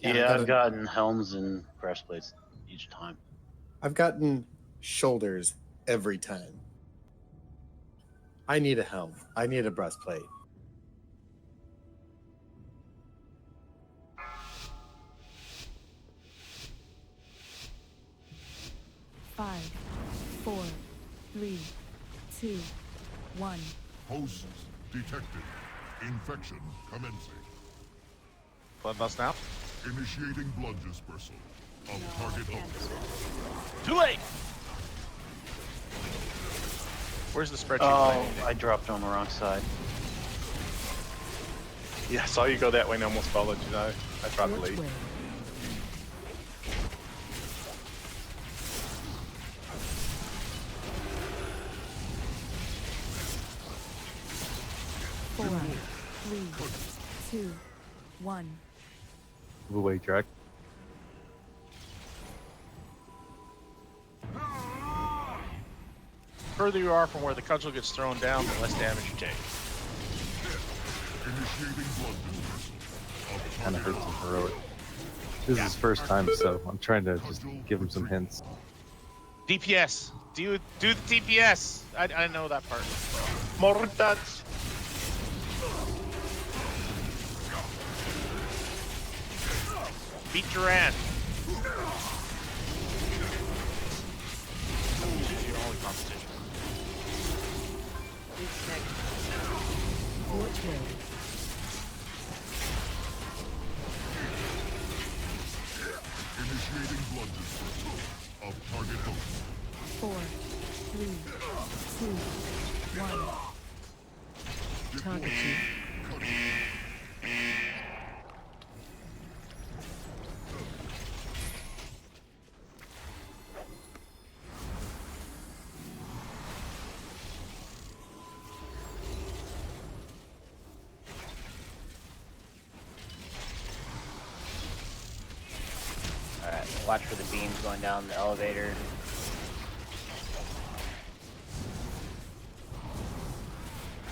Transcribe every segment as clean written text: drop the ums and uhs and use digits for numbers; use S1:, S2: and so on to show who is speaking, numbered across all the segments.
S1: Yeah, I've gotten helms and breastplates each time.
S2: I've gotten shoulders every time. I need a helm. I need a breastplate.
S3: Five, 4, 3, 2, 1.
S4: Hosts detected. Infection commencing.
S5: Bloodlust now.
S4: Initiating blood dispersal of target host.
S5: Too late. Where's the spreadsheet?
S1: Oh, I dropped on the wrong side.
S5: Yeah, I saw you go that way and almost followed you. I dropped the lead.
S3: Four, 3, 2, 1.
S6: Move away, Jack.
S5: The further you are from where the cudgel gets thrown down, the less damage you take.
S4: Initiating blood dispersal of
S6: Kind of
S4: target
S6: hurts him
S4: host.
S6: heroic. This is his first time, so I'm trying to just give him some hints.
S5: DPS. Do the DPS. I know that part. Mortats. Beat Duran. This is your only competition.
S4: Initiating blood dispersal of target host.
S3: 4, 3, 2, 1. Target you.
S7: Alright, watch for the beams going down the elevator.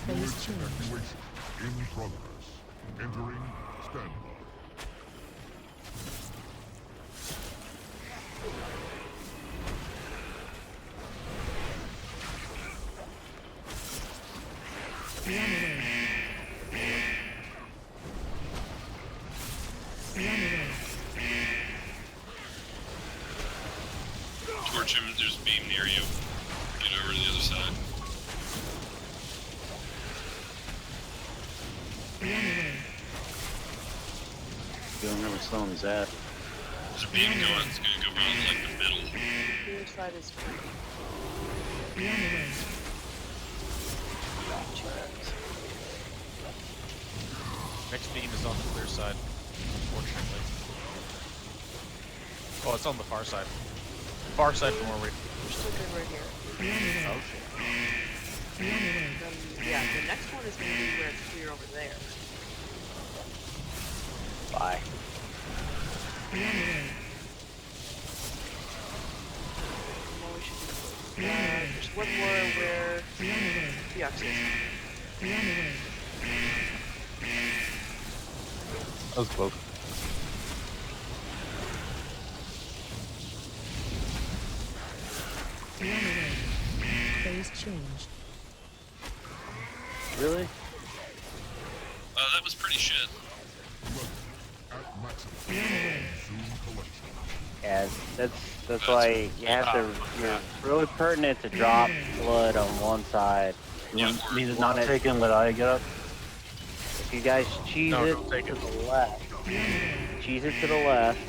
S3: Phase change.
S4: Evacuation in progress. Entering standby.
S8: Torch him, there's a beam near you. Get over to the other side.
S1: Don't remember slowing his ass.
S8: There's a beam going, it's gonna go around like the middle.
S9: The other side is free.
S5: Next beam is on the clear side, unfortunately. Oh, it's on the far side. Far side from where we...
S9: We're still good right here.
S5: Oh,
S9: Then, yeah, the next one is going to be where it's clear over there.
S7: Bye.
S9: Well, we should do there's one more where the ox is.
S6: That was close.
S3: Phase changed.
S1: Really?
S8: That was pretty shit.
S4: At maximum. Zoom collection.
S7: Yeah, that's why you have to. You're really pertinent to drop blood on one side.
S1: You
S8: Yeah,
S1: want me to
S7: want
S1: not
S7: it-
S1: take and let I get up?
S7: If you guys cheese
S5: No,
S7: it
S5: don't take
S7: to
S5: it.
S7: the left, cheese it to the left.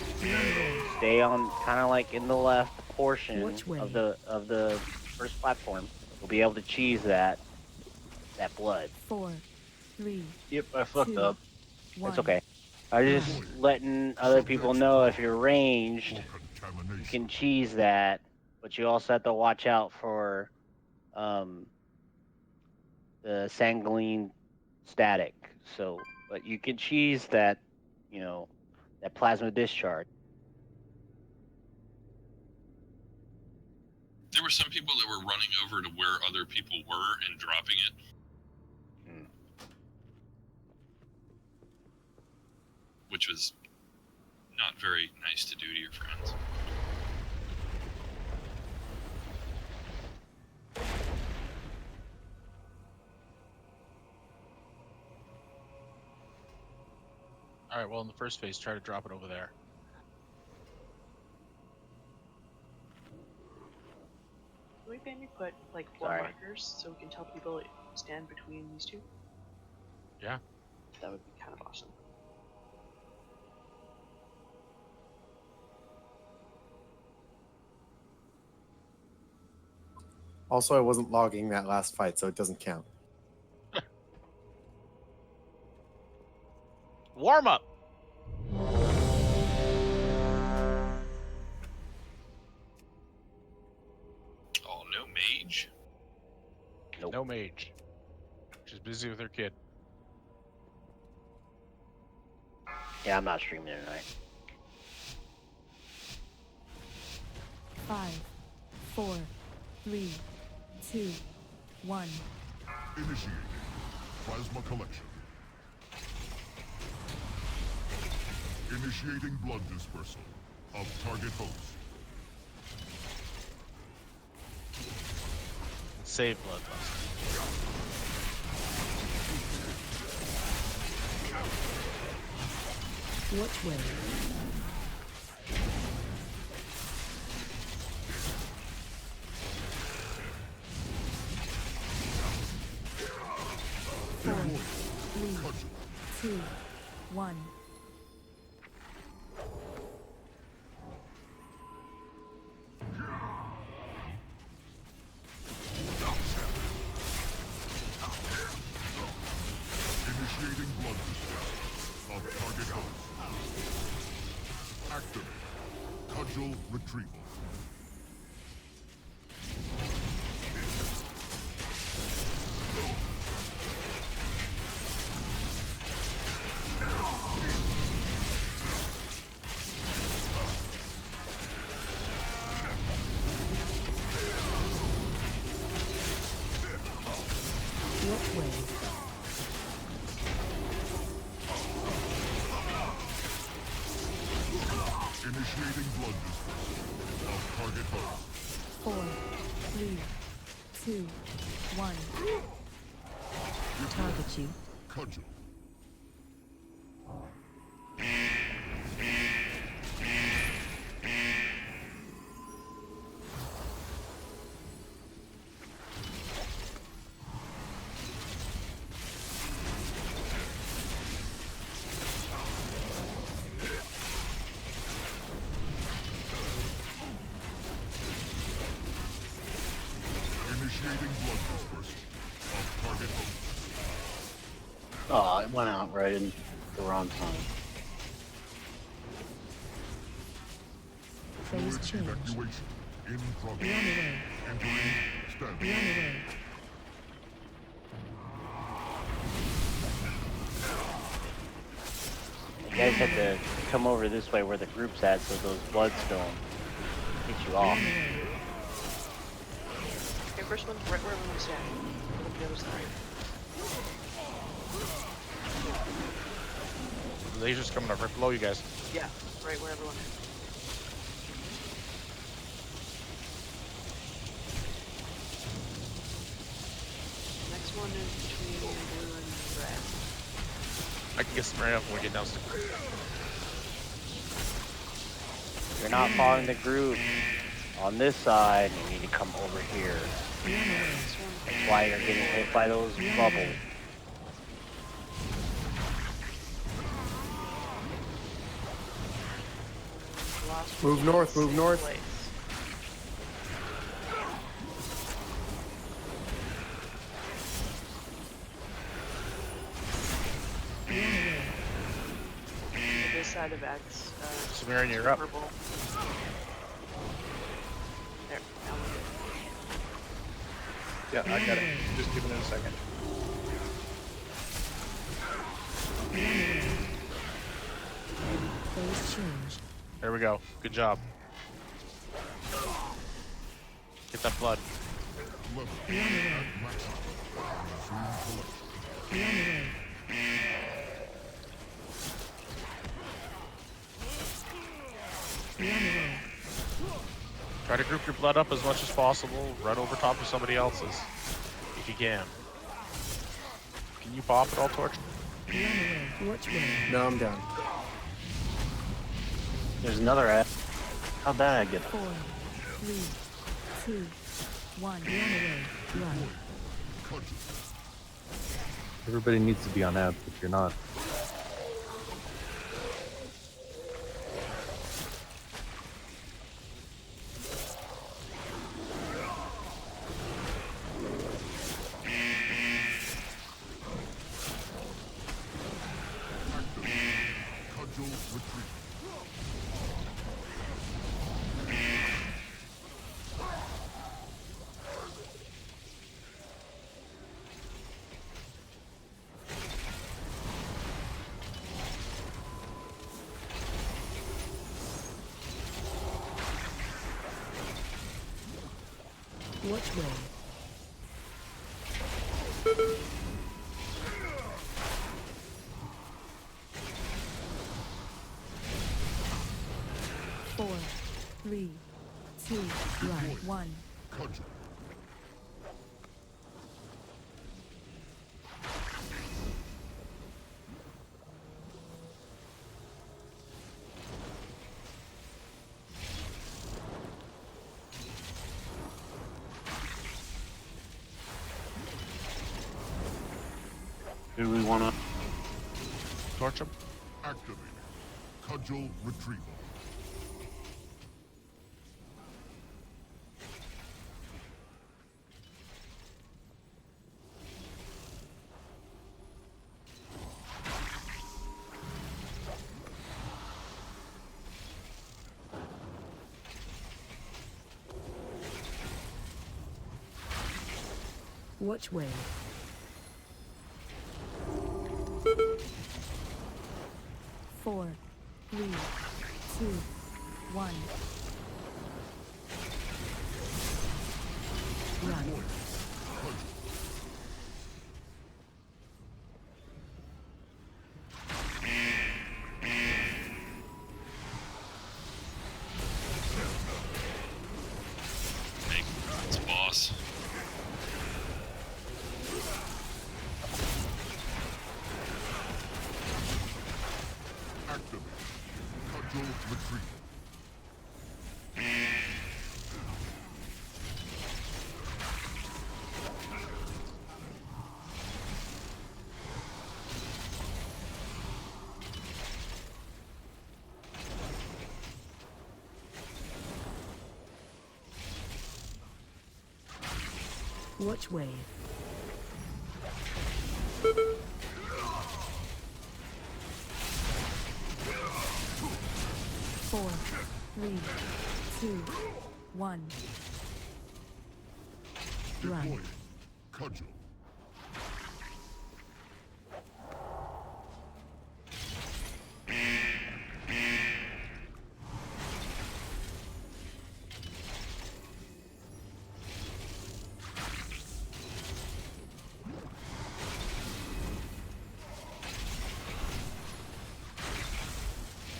S7: Stay on kind of like in the left portion
S3: Which way?
S7: of the first platform. We'll be able to cheese that blood.
S3: 4, 3,
S1: Yep, I fucked
S3: 2,
S1: up.
S3: 1.
S7: It's okay. I'm just letting other people know if you're ranged,
S4: For
S7: you
S4: contamination.
S7: can cheese that, but you also have to watch out for the sanguine static. So, but you can cheese that, that plasma discharge.
S8: There were some people that were running over to where other people were and dropping it. Which was not very nice to do to your friends.
S5: All right. Well, in the first phase, try to drop it over there.
S9: Can we maybe put like 4
S7: Sorry.
S9: markers so we can tell people to stand between these two?
S5: Yeah.
S9: That would be kind of awesome.
S2: Also, I wasn't logging that last fight, so it doesn't count.
S5: Warm up.
S8: Oh, no mage?
S7: Nope.
S5: No mage. She's busy with her kid.
S7: Yeah, I'm not streaming tonight.
S3: 5, 4, 3, 2, 1.
S4: Initiating plasma collection. Initiating blood dispersal of target host.
S5: Save bloodlust.
S3: Which way? 4, 3, 2, 1.
S4: Initiating blood dispersal of target host. Activate cudgel retrieval.
S3: Which way?
S4: Initiating blood dispersal of target host.
S3: 4, 3, 2, 1. Target you.
S4: Cudgel. Initiating blood dispersal of target host.
S1: Oh, it went out right in the wrong time.
S3: Phase
S4: Fluid
S3: change.
S4: evacuation in
S3: Be on
S4: progress.
S3: the way.
S4: Entering
S3: Be
S4: standing.
S3: on the way.
S7: You guys had to come over this way where the group's at so those bloods don't hit you off.
S9: Okay, first one's right where everyone's standing. Look at the other side.
S5: The laser's coming up right below you guys.
S9: Yeah, right where everyone is. Next one is between blue and red.
S5: I can get some right up when we get downstairs.
S7: You're not following the group on this side, you need to come over here.
S3: Be on the way.
S9: This one,
S7: That's why you're getting hit by those bubbles.
S9: the last
S2: Move
S9: one,
S2: north, move
S9: same
S2: north.
S9: place.
S3: Be on the way.
S9: To this side of X.
S5: Samarian, you're up.
S9: Purple. There, now we're good.
S5: Yeah, I got it. Just give it in a second.
S3: Be on the way. Phase change.
S5: There we go. Good job. Get that blood.
S4: Level
S3: Be on the way.
S4: at maximum. Resume collection.
S3: Be on the way. Be on the way.
S5: Try to group your blood up as much as possible. Run over top of somebody else's, if you can. Can you pop it all, Torch?
S3: Be on the way. Watch way.
S2: No, I'm down.
S1: There's another ad. How'd that ad get up?
S3: 4, 3, 2, 1. Be on the way. Run.
S6: Everybody needs to be on ads if you're not.
S4: Cudgel retreat.
S3: Watch way. Four, 3, 2, run. 1.
S4: Cudgel.
S1: Do we want to?
S5: Torch him?
S4: Activated. Cudgel retrieval.
S3: Watch way. 4, 3, 2, 1. Run.
S8: Make it's boss.
S4: Activated. Cudgel retrieval.
S3: Watch way. 4, 3, 2, 1. Run.
S4: Deploying. Cudgel.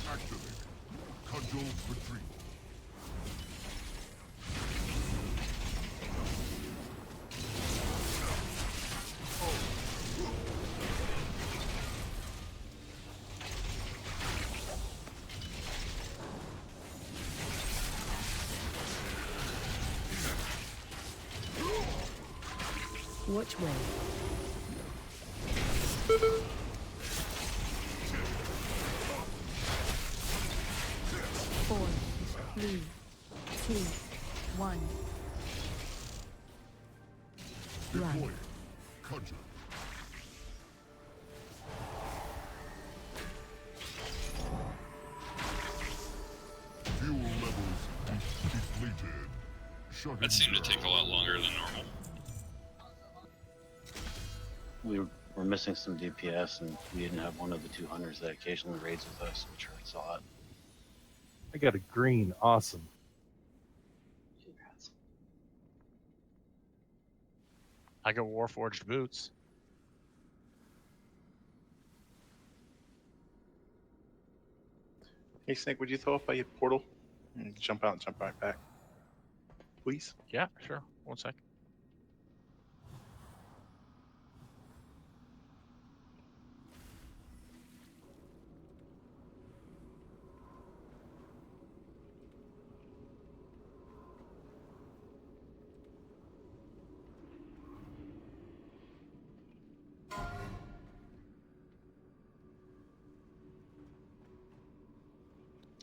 S4: Activated. Cudgel retrieval.
S3: Watch way. 4, 3, 2, 1. Run.
S4: Deploying. Cudgel. Fuel levels depleted. Shutting
S8: That seemed to
S4: down.
S8: take a lot longer than normal.
S1: We were missing some DPS, and we didn't have one of the 200s that occasionally raids with us, which hurts a lot.
S6: I got a green. Awesome.
S1: Congrats.
S5: I got Warforged boots.
S10: Hey Snake, would you throw up by your portal? Jump out and jump right back. Please.
S5: Yeah, sure. 1 sec.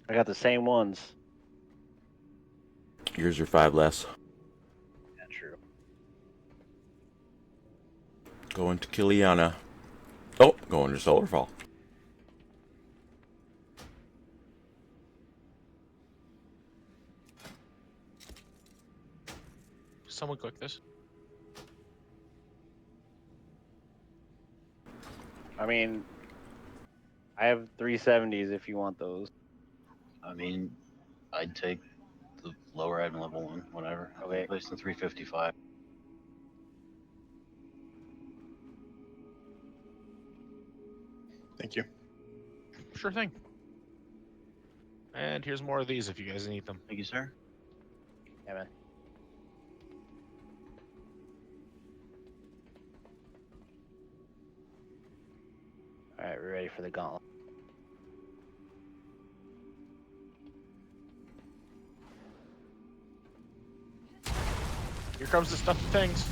S7: I got the same ones.
S11: Yours are 5 less.
S7: Yeah, true.
S11: Going to Kiliana. Oh, going to Solarfall.
S5: Someone click this.
S7: I mean, I have 370s if you want those.
S1: I mean, I'd take the lower end level one, whatever.
S7: Okay.
S1: Placing 355.
S10: Thank you.
S5: Sure thing. And here's more of these if you guys need them.
S1: Thank you, sir.
S7: Yeah, man. All right, we're ready for the gauntlet.
S5: Here comes the stuff of things.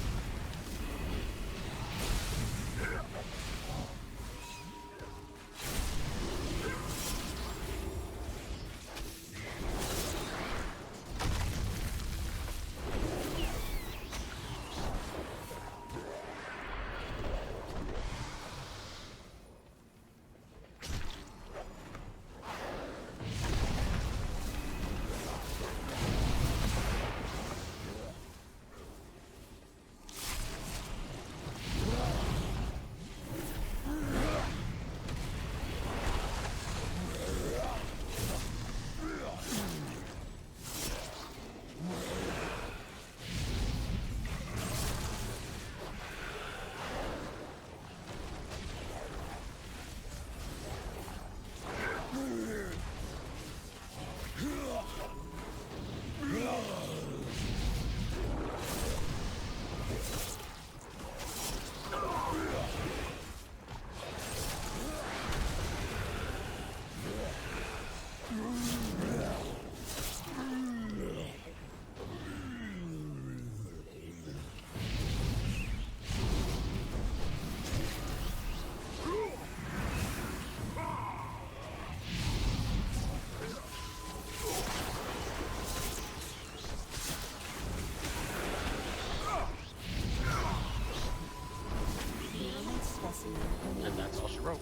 S5: And that's all she wrote.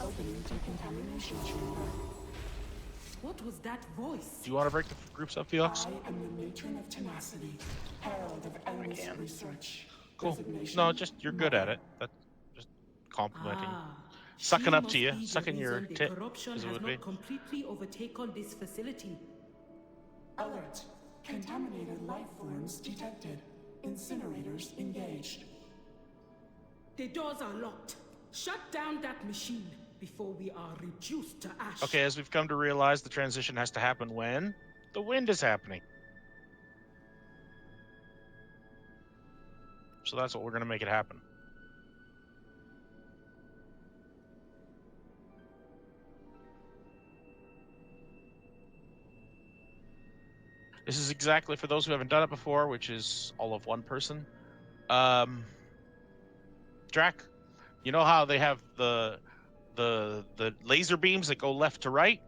S12: What was that voice?
S5: Do you want to break the groups up, Felix?
S12: I am the matron of tenacity, herald of endless research.
S5: Cool. No, just you're good at it. That's just complimenting. Sucking up to you, sucking your tit,
S12: corruption
S5: as it
S12: has
S5: would
S12: not
S5: be.
S12: completely overtaken this facility.
S13: Alert. Contaminated life forms detected. Incinerators engaged.
S12: The doors are locked. Shut down that machine before we are reduced to ash.
S5: Okay, as we've come to realize, the transition has to happen when the wind is happening. So that's what we're going to make it happen. This is exactly for those who haven't done it before, which is all of one person. Drac, you know how they have the laser beams that go left to right?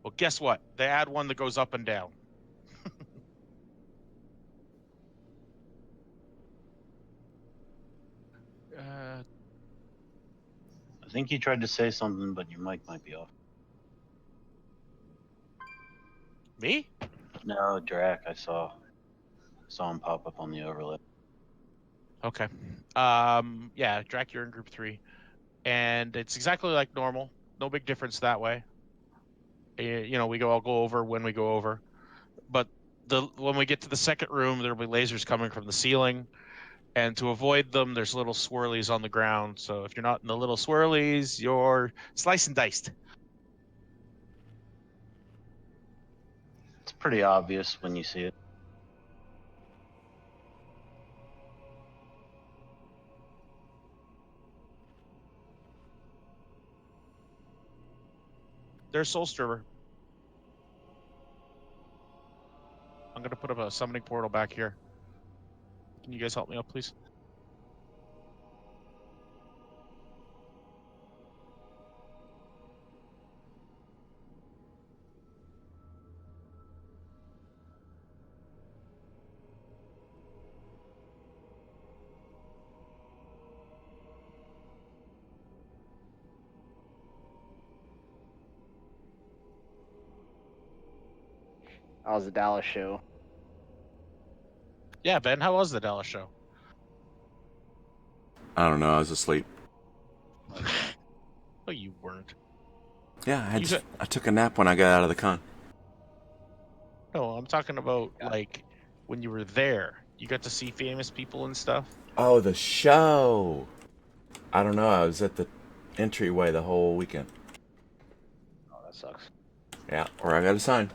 S5: Well, guess what? They add one that goes up and down.
S1: I think you tried to say something, but your mic might be off.
S5: Me?
S1: No, Drac. I saw him pop up on the overlay.
S5: Okay. Yeah, Drac, you're in group 3. And it's exactly like normal. No big difference that way. You know, I'll go over when we go over. But when we get to the second room, there'll be lasers coming from the ceiling. And to avoid them, there's little swirlies on the ground. So if you're not in the little swirlies, you're sliced and diced.
S1: pretty obvious when you see it.
S5: There's Soulstormer. I'm gonna put up a summoning portal back here. Can you guys help me out, please?
S7: That was the Dallas show.
S5: Yeah, Ben, how was the Dallas show?
S11: I don't know. I was asleep.
S5: Oh, you weren't.
S11: Yeah,
S5: You said-
S11: I took a nap when I got out of the con.
S5: No, I'm talking about like when you were there. You got to see famous people and stuff.
S11: Oh, the show. I don't know. I was at the entryway the whole weekend.
S7: Oh, that sucks.
S11: Yeah, or I got a sign.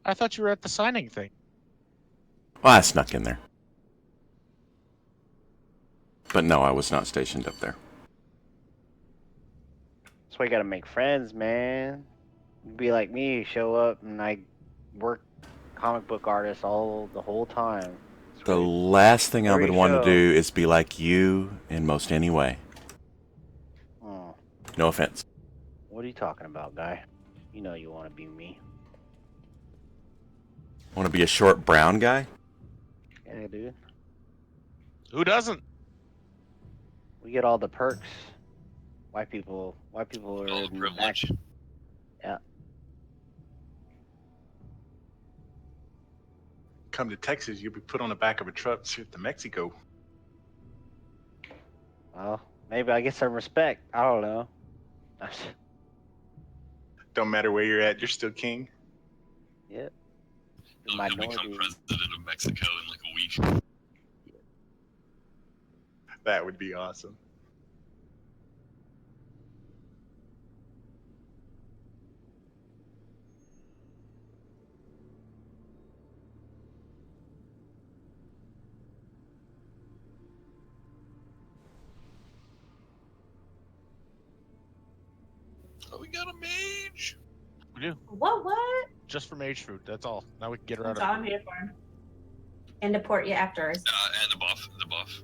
S5: I thought you were at the signing thing.
S11: Well, I snuck in there. But no, I was not stationed up there.
S7: That's why you gotta make friends, man. Be like me, show up and I work comic book artists the whole time.
S11: The last thing I would
S7: Great
S11: want to
S7: show.
S11: do is be like you in most any way.
S7: Oh,
S11: No offense.
S7: what are you talking about, guy? You know you want to be me.
S11: Want to be a short brown guy?
S7: Yeah, dude.
S5: Who doesn't?
S7: We get all the perks. White people are
S8: All the
S7: in the back.
S8: privilege.
S7: Yeah.
S10: Come to Texas, you'll be put on the back of a truck shipped to Mexico.
S7: Well, maybe I get some respect. I don't know.
S10: Don't matter where you're at, you're still king.
S7: Yep.
S8: He'll become president of Mexico in like a week.
S10: That would be awesome.
S8: Oh, we got a mage.
S5: We do.
S14: What?
S5: Just for mage food. That's all. Now we can get her
S14: That's
S5: out
S14: all
S5: of
S14: I'm here for. And deport you afterwards.
S8: And the buff. The buff.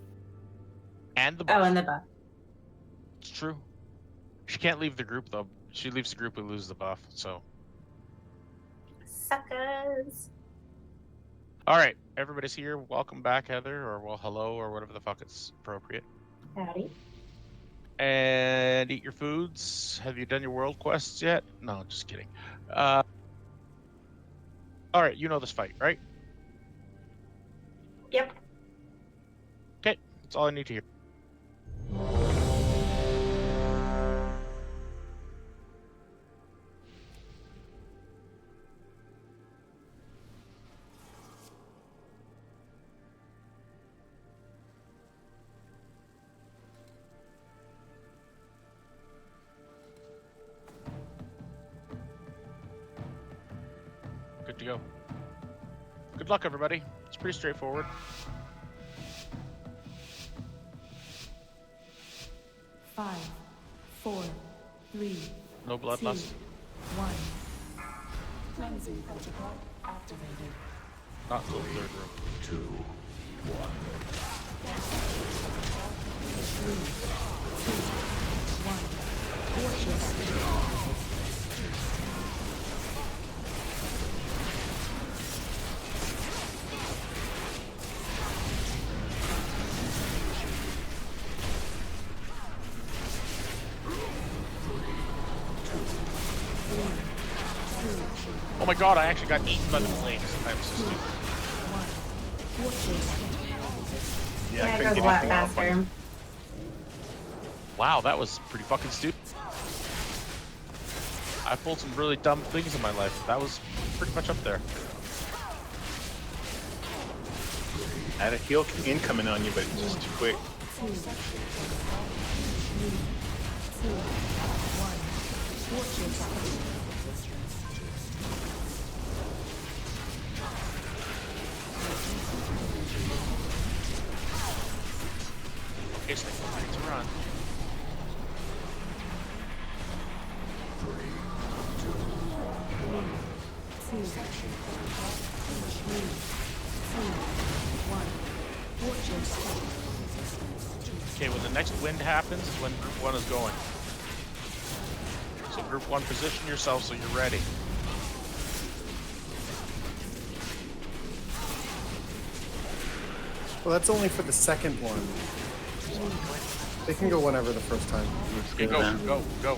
S5: And the buff.
S14: Oh, and the buff.
S5: It's true. She can't leave the group though. She leaves the group, we lose the buff. So.
S14: Suckers.
S5: All right, everybody's here. Welcome back, Heather, or well, hello, or whatever the fuck it's appropriate.
S14: Howdy.
S5: And eat your foods. Have you done your world quests yet? No, just kidding. All right, you know this fight, right?
S14: Yep.
S5: Okay, that's all I need to hear. Good to go. Good luck, everybody. It's pretty straightforward.
S3: Five, 4, 3,
S5: No bloodlust.
S3: 1.
S13: Cleansing protocol activated.
S5: Not until the third room.
S3: 1.
S5: Oh my god, I actually got eaten by the flames. I'm so stupid.
S10: Yeah, I
S14: it
S10: couldn't
S14: goes a
S10: get
S14: lot
S10: anything off on
S14: faster.
S10: it.
S5: Wow, that was pretty fucking stupid. I pulled some really dumb things in my life. That was pretty much up there.
S10: I had a heal incoming on you, but it's just too quick.
S3: 2, 3, 2, 1. Fortress.
S5: Okay, when the next wind happens is when group 1 is going. So group 1, position yourself so you're ready.
S2: Well, that's only for the second one. They can go whenever the first time.
S5: Okay, go.
S3: 2,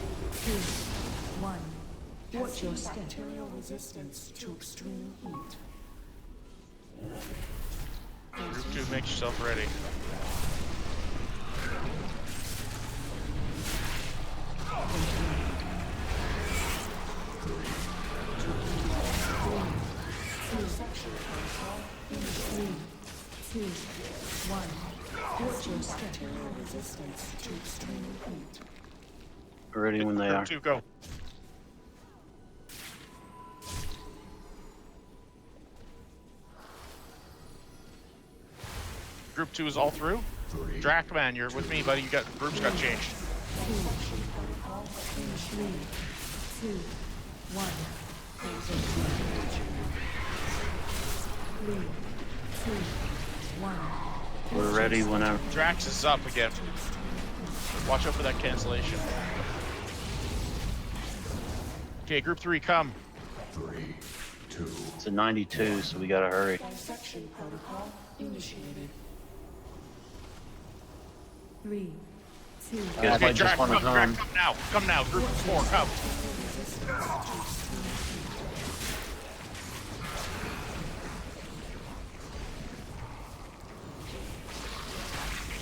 S3: 1. Watch your step.
S13: Bacterial resistance to extreme heat.
S5: Group 2, make yourself ready.
S13: Bacterial resistance to extreme heat.
S1: Ready when they are.
S5: Group 2, go. Group 2 is all through? Draftman, you're with me, buddy. You got groups got changed.
S3: 3, 2, 1. 3, 2, 1.
S1: We're ready whenever.
S5: Drax is up again. Watch out for that cancellation. Okay, group 3, come.
S4: 3, 2.
S1: It's a 92, so we gotta hurry.
S13: Dissection protocol initiated.
S3: 3, 2,
S1: Guys might just want to come.
S5: Come now. Come now. Group 4, come.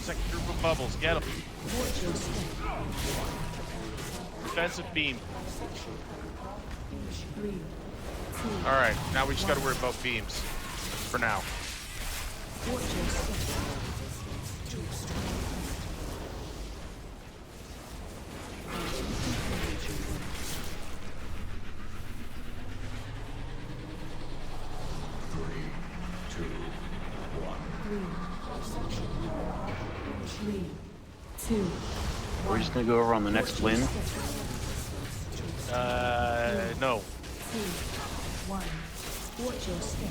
S5: Second group of bubbles. Get them. Defensive beam.
S3: 3, 2.
S5: Alright, now we just gotta worry about beams. For now.
S3: Watch your step.
S1: We're just gonna go over on the next wind.
S5: No.
S3: 2, 1. Watch your step.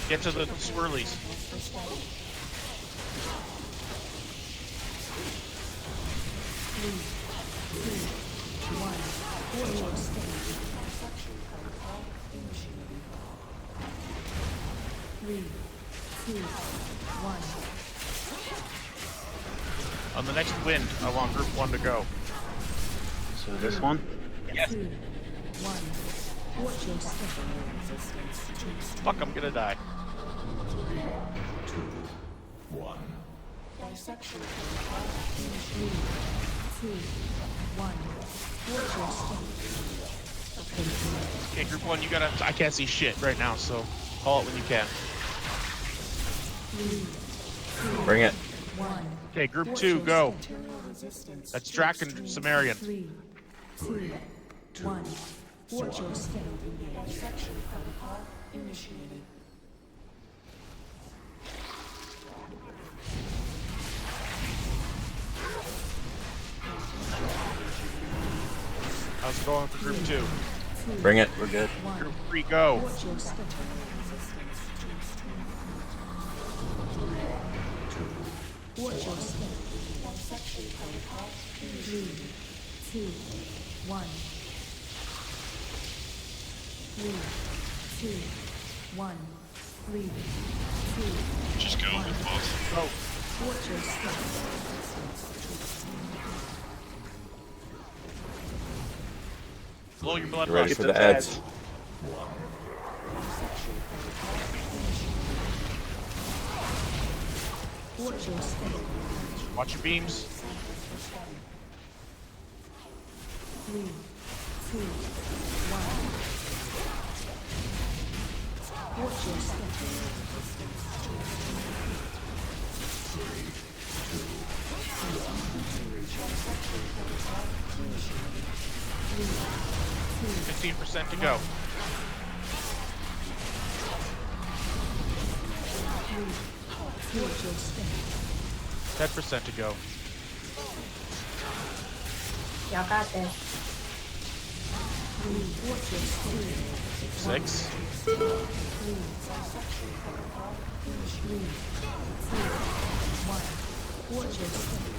S5: Get to the swirlies.
S3: 3, 2, 1. Watch your step. 3, 2, 1.
S5: On the next wind, I want group 1 to go.
S1: So this one?
S5: Yes.
S3: 2, 1. Watch your step.
S5: Fuck, I'm gonna die.
S4: 3, 2, 1.
S13: Dissection
S3: 3, 2, 1. Watch your step.
S5: Okay, group 1, you gotta. I can't see shit right now, so call it when you can.
S3: 3, 2,
S11: Bring it.
S3: 1.
S5: Okay, group 2, go. That's Drac and Sumerian.
S3: 3, 2, 1. Watch your step.
S13: Dissection protocol initiated.
S5: How's it going for group 2?
S11: Bring it.
S1: We're good.
S5: Group 3, go.
S3: Watch your step. Watch your step. 3, 2, 1. 3, 2, 1. 3, 2.
S8: Just go, boss.
S5: Go.
S3: Watch your step.
S5: Blow your blood
S11: You ready
S5: rush.
S11: for the ads?
S3: Watch your step.
S5: Watch your beams.
S3: 3, 2, 1. Watch your step.
S5: 15% to go.
S3: 3, watch your step.
S5: 10% to go.
S14: Y'all got this.
S3: 3, watch your step.
S5: 6.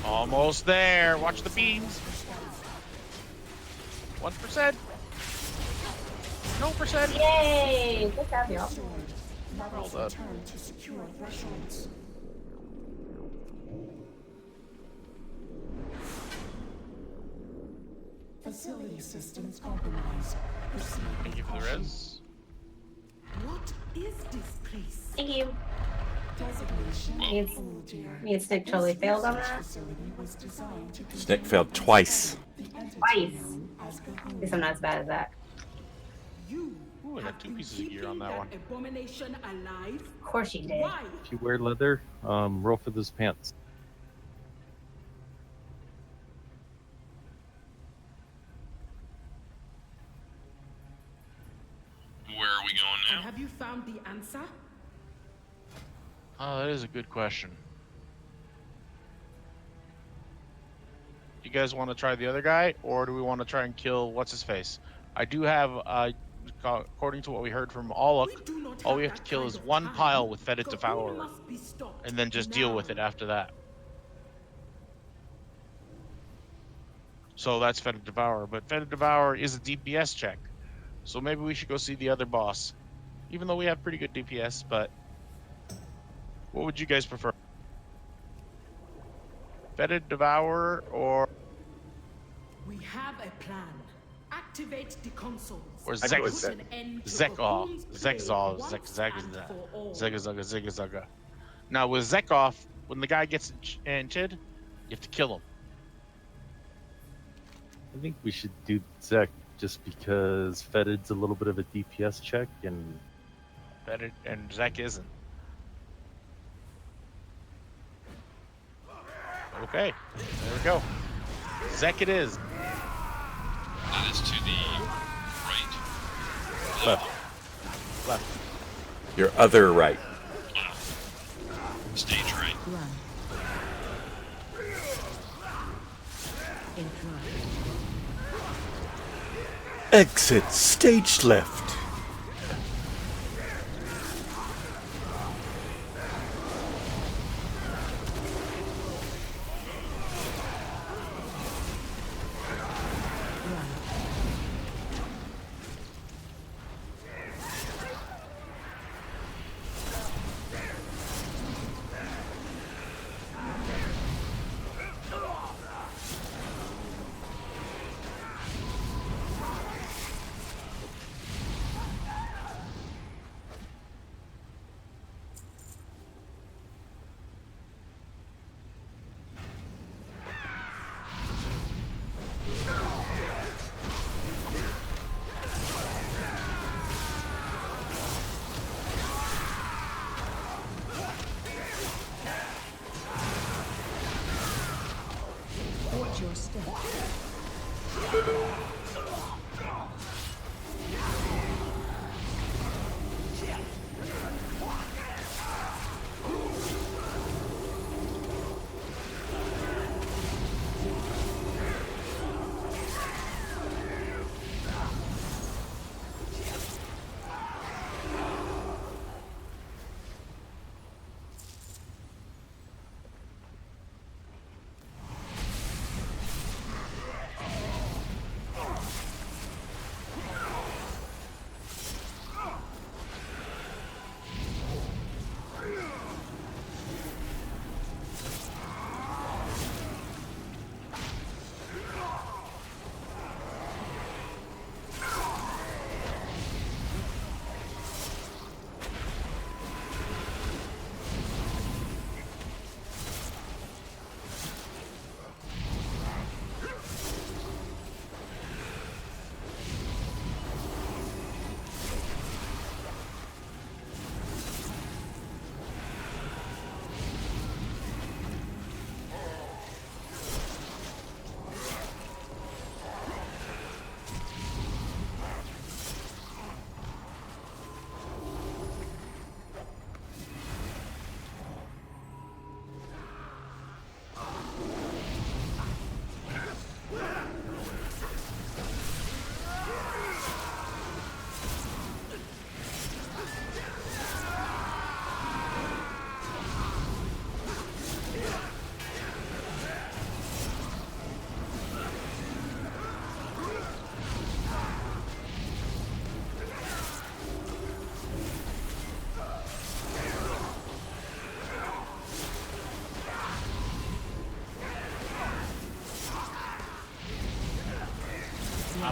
S5: Almost there. Watch the beams. 1%. No percent.
S14: Yay! Good job, y'all.
S5: Well done.
S13: Return to secure thresholds. Facility systems compromised. Proceed
S5: Thank you for the res.
S12: What is this place?
S14: Thank you.
S13: Designation
S14: Needs Nick totally failed on that.
S13: facility was designed to
S11: Snick failed twice.
S14: Twice. At least I'm not as bad as that.
S12: You
S5: Ooh, I got 2 pieces of gear on that one.
S12: abomination alive?
S14: Of course you did.
S12: Why?
S6: If you wear leather, roll for those pants.
S8: Where are we going
S12: And
S8: now?
S12: have you found the answer?
S5: Oh, that is a good question. You guys want to try the other guy, or do we want to try and kill what's his face? I do have, according to what we heard from Aluk, all we have to kill is 1 pile with Fetid Devourer, and then just deal with it after that. So that's Fetid Devourer, but Fetid Devourer is a DPS check, so maybe we should go see the other boss, even though we have pretty good DPS. But what would you guys prefer? Fetid Devourer or
S12: We have a plan. Activate the consoles.
S5: or
S10: I go with
S12: Put an end to
S5: Zekov,
S12: Bahoon's plague
S5: Zekzov,
S12: once and for all.
S5: Zegazaga, Zegazaga. Now with Zekov, when the guy gets enchanted, you have to kill him.
S6: I think we should do Zek just because Fetid's a little bit of a DPS check, and
S5: Fetid and Zek isn't. Okay, there we go. Zek it is.
S8: That is to the right.
S5: Left. Left.
S11: Your other right.
S8: Stage right.
S3: Run. And run.
S11: Exit stage left.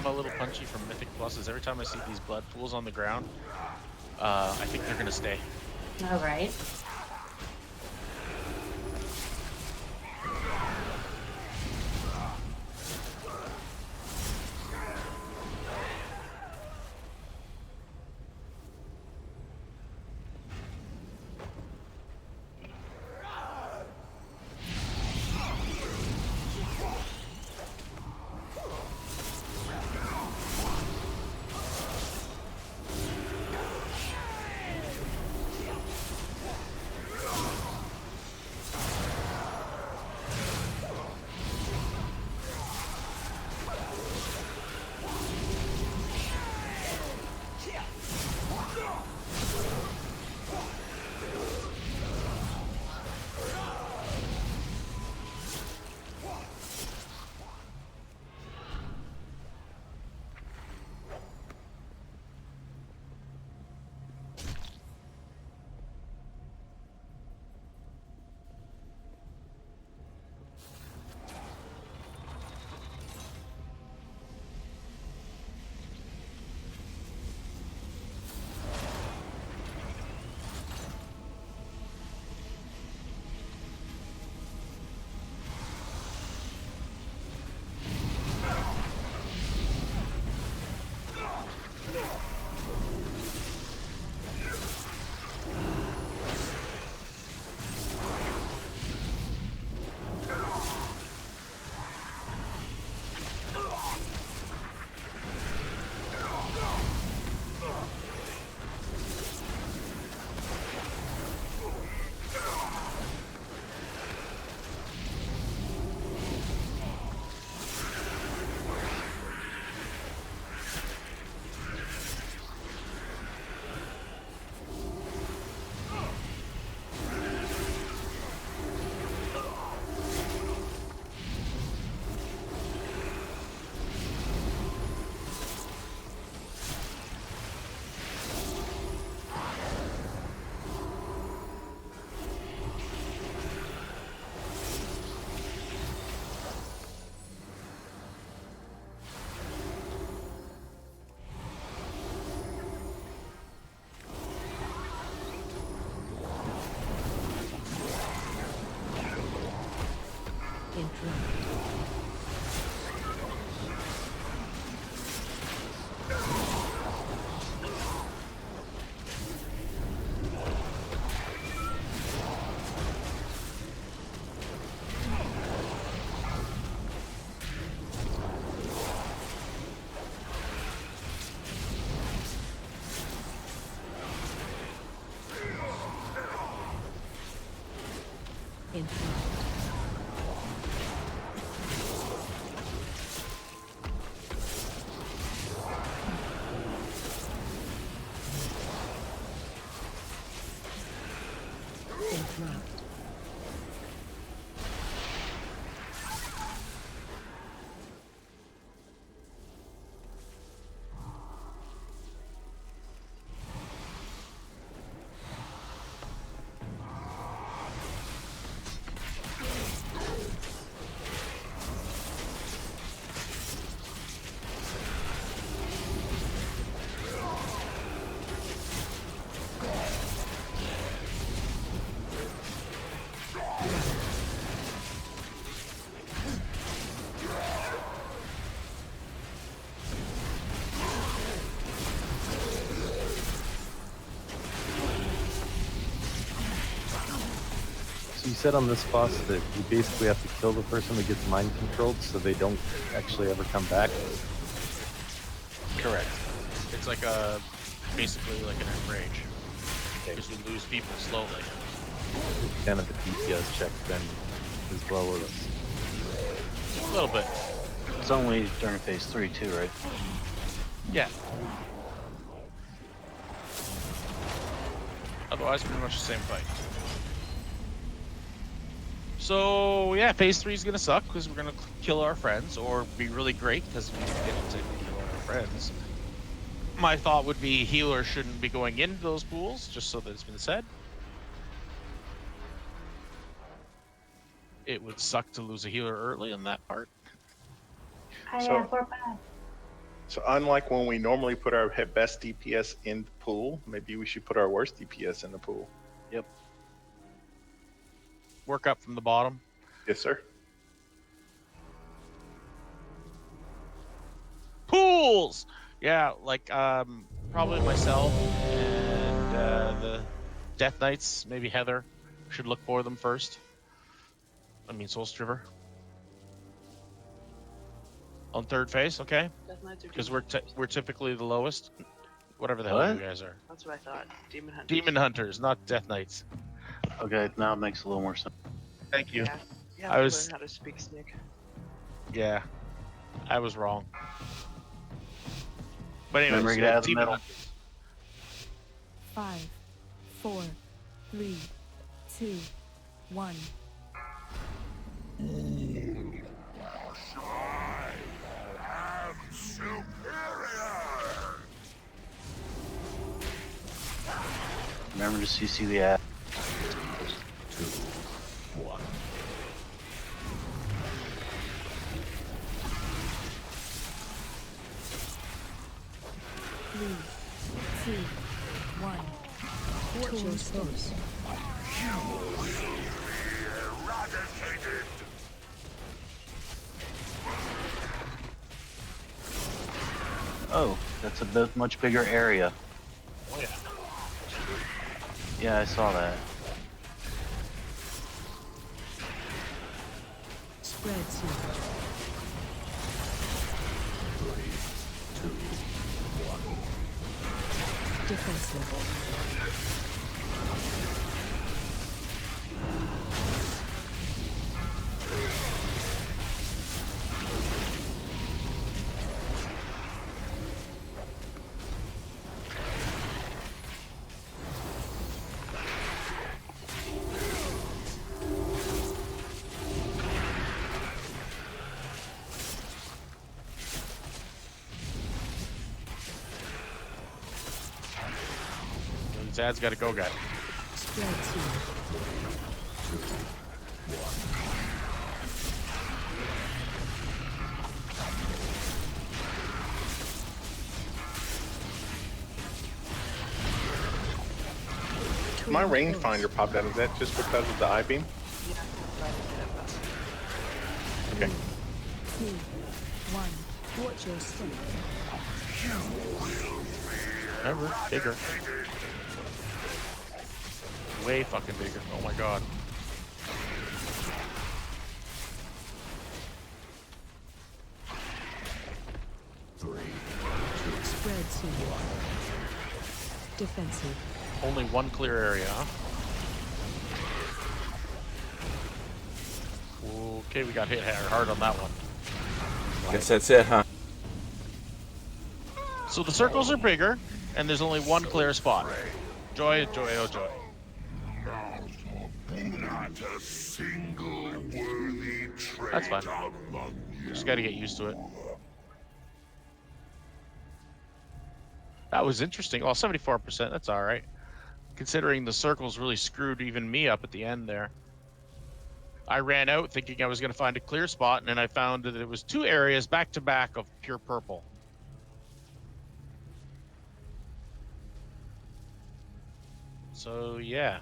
S5: a little punchy from Mythic Plus is every time I see these blood pools on the ground, I think they're gonna stay.
S14: All right.
S6: So you said on this boss that you basically have to kill the person that gets mind controlled so they don't actually ever come back?
S5: Correct. It's like a basically like an enrage. Because you lose people slowly.
S6: Kind of a DPS check then as well as
S5: a little bit.
S1: It's only during phase 3 too, right?
S5: Yeah. Otherwise, pretty much the same fight. So yeah, phase 3 is gonna suck because we're gonna kill our friends, or be really great because we get to kill our friends. My thought would be healers shouldn't be going into those pools, just so that it's been said. It would suck to lose a healer early in that part.
S14: I have 4 paths.
S10: So unlike when we normally put our best DPS in the pool, maybe we should put our worst DPS in the pool.
S1: Yep.
S5: Work up from the bottom.
S10: Yes, sir.
S5: Pools. Yeah, like probably myself and the Death Knights, maybe Heather should look for them first. I mean, Soul Striver. On third phase, okay?
S9: Death Knights or
S5: Because
S9: Demon
S5: we're typically the lowest. Whatever the hell
S1: What?
S5: you guys are.
S9: That's what I thought. Demon Hunters.
S5: Demon Hunters, not Death Knights.
S1: Okay, now it makes a little more sense.
S5: Thank you.
S9: Yeah. You have
S5: I
S9: to
S5: was-
S9: learn how to speak Snick.
S5: Yeah, I was wrong. But anyway,
S1: Remember to get out of the middle.
S3: 5, 4, 3, 2, 1.
S1: Remember to CC the ad.
S3: 3, 2, 1. Watch your space.
S1: Oh, that's a bit much bigger area.
S5: Oh yeah.
S1: Yeah, I saw that.
S3: Spreads you.
S13: 3, 2, 1.
S3: Defensive.
S5: Zad's got to go, guy.
S3: Spreads you.
S10: 2, 1. My rangefinder popped out. Is that just because of the I-beam?
S9: Yeah, that's why I did it, but
S3: 2, 1. Watch your step.
S5: Remember, bigger. Way fucking bigger. Oh my god.
S3: Spreads you. Defensive.
S5: Only one clear area, huh? Okay, we got hit hard on that one.
S11: Guess that's it, huh?
S5: So the circles are bigger, and there's only one clear spot. Joy, joy, oh joy.
S4: Not a single worthy
S5: That's fine.
S4: among you.
S5: Just gotta get used to it. That was interesting. Well, 74%, that's alright. Considering the circles really screwed even me up at the end there. I ran out thinking I was going to find a clear spot, and then I found that it was two areas back to back of pure purple. So, yeah.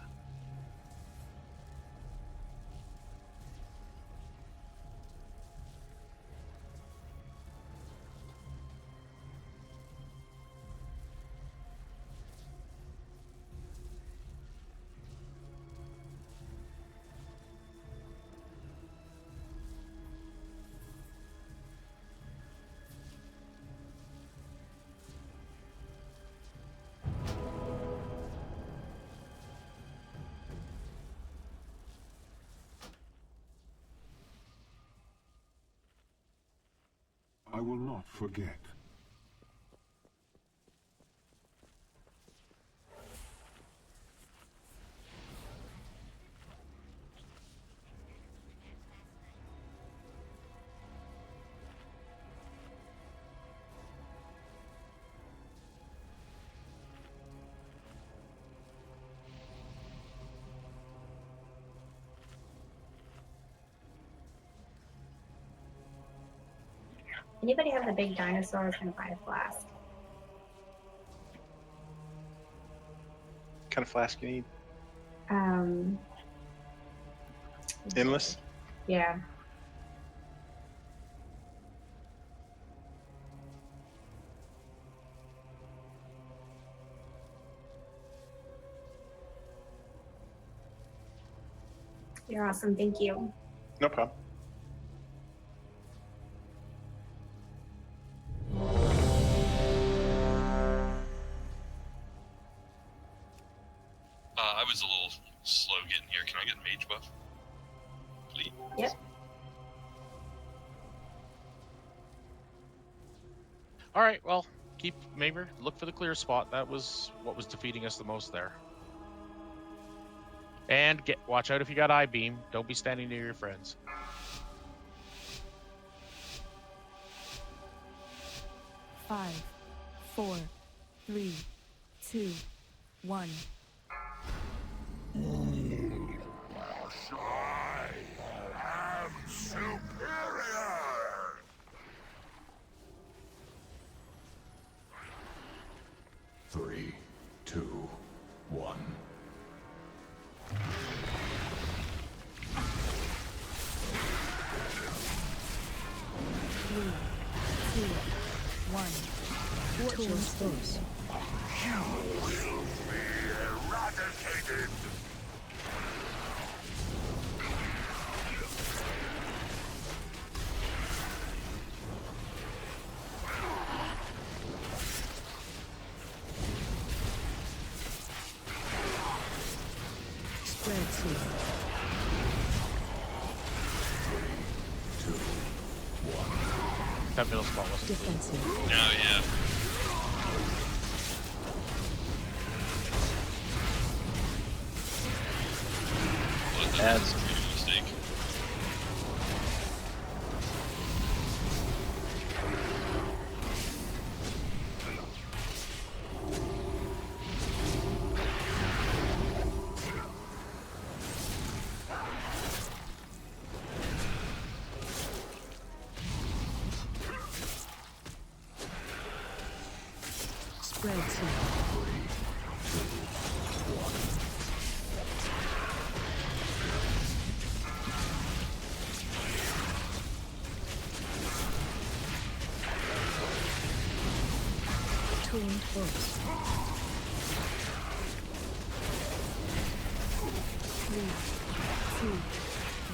S4: I will not forget.
S14: Anybody have the big dinosaur? I was gonna buy a flask.
S10: What kind of flask you need?
S14: Um,
S10: Endless?
S14: yeah. You're awesome. Thank you.
S10: No problem.
S8: I was a little slow getting here. Can I get mage buff? Please.
S14: Yep.
S5: All right, well, look for the clear spot. That was what was defeating us the most there. And watch out if you got eye beam. Don't be standing near your friends.
S3: Five, 4, 3, 2, 1.
S4: I am superior! 3, 2, 1.
S3: 3, 2, 1. Watch your space.
S4: You will be eradicated!
S3: Spread to.
S4: 3, 2, 1.
S5: That middle spot wasn't
S3: Defensive.
S8: Oh, yeah.
S1: That's
S8: a mistake.
S3: Spread to. 3, 2,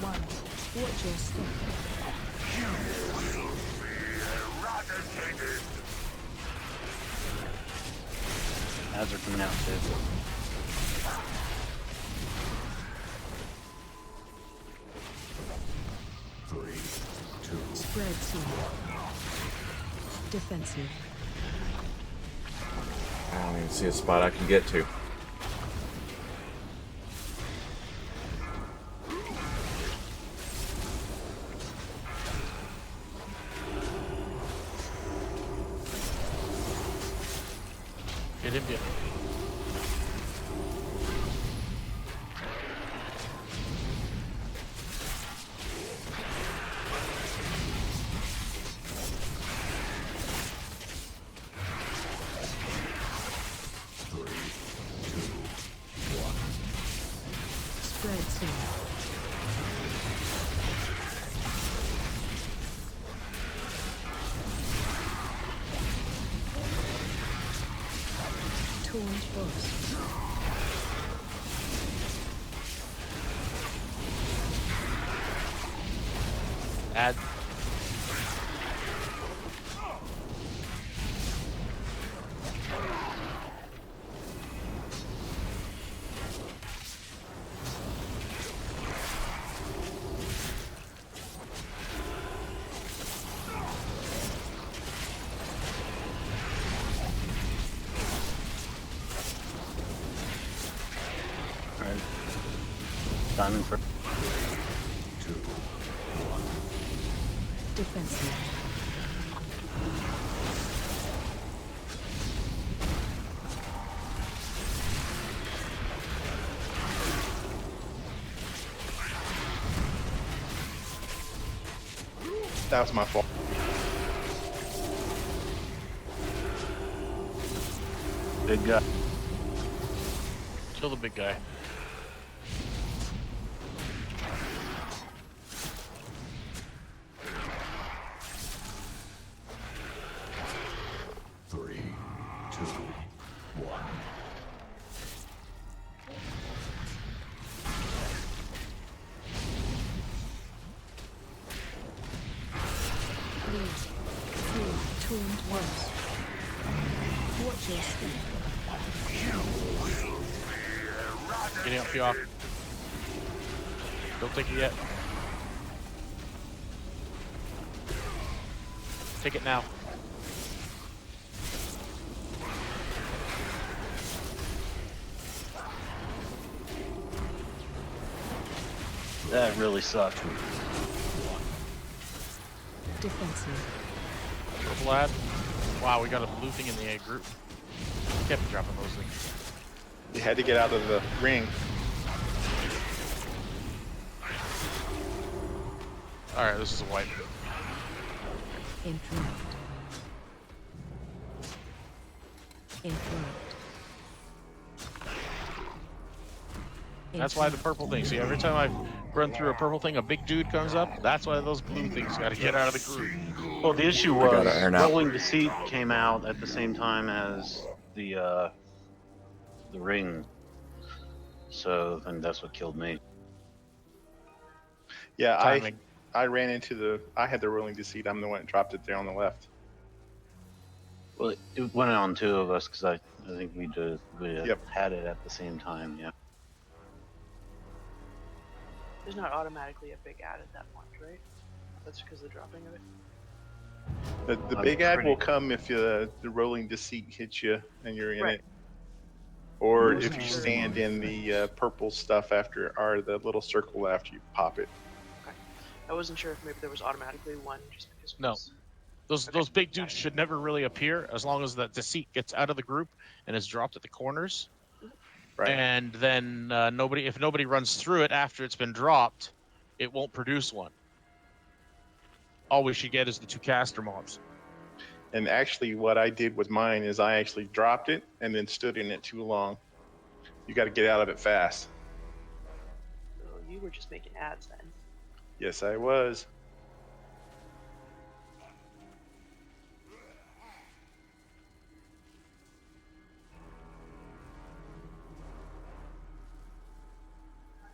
S3: 1. Watch your step.
S4: You will be eradicated!
S1: ads are coming out too.
S3: Spread to. Defensive.
S11: I don't even see a spot I can get to.
S5: Get him, get him.
S3: Spread to. Taunt boss.
S5: Add.
S1: Alright. Diamond for
S3: Defensive.
S10: That was my fault.
S1: Big guy.
S5: Kill the big guy.
S4: Three, two, one.
S3: Two, one. Watch your step.
S5: Getting up, off. Don't take it yet. Take it now.
S1: That really sucked.
S3: Defensive.
S5: Purple ad. Wow, we got a blue thing in the A group. Kept dropping those things.
S10: You had to get out of the ring.
S5: Alright, this is a wipe.
S3: Influence. Influence.
S5: That's why the purple thing. See, every time I run through a purple thing, a big dude comes up. That's why those blue things got to get out of the group.
S1: Well, the issue
S11: I gotta
S1: was
S11: iron out.
S1: Rolling Deceit came out at the same time as the ring, so then that's what killed me.
S10: Yeah,
S5: Timing.
S10: I ran into the. I had the Rolling Deceit. I'm the one that dropped it there on the left.
S1: Well, it went on two of us because I think we
S10: Yep.
S1: had it at the same time. Yeah.
S9: There's not automatically a big ad at that point, right? That's because of the dropping of it.
S10: The
S1: I'm
S10: big ad will
S1: pretty-
S10: come if the Rolling Deceit hits you and you're in
S9: Right.
S10: it, or
S9: I
S10: if
S9: wasn't
S10: you
S9: sure.
S10: stand in the purple stuff after, or the little circle after you pop it.
S9: I wasn't sure if maybe there was automatically one just because. it
S5: No.
S9: was-
S5: Those big dudes should never really appear as long as that deceit gets out of the group and is dropped at the corners.
S10: Right.
S5: And then if nobody runs through it after it's been dropped, it won't produce one. All we should get is the two caster mobs.
S10: And actually, what I did with mine is I actually dropped it and then stood in it too long. You got to get out of it fast.
S9: So you were just making ads then.
S10: Yes, I was.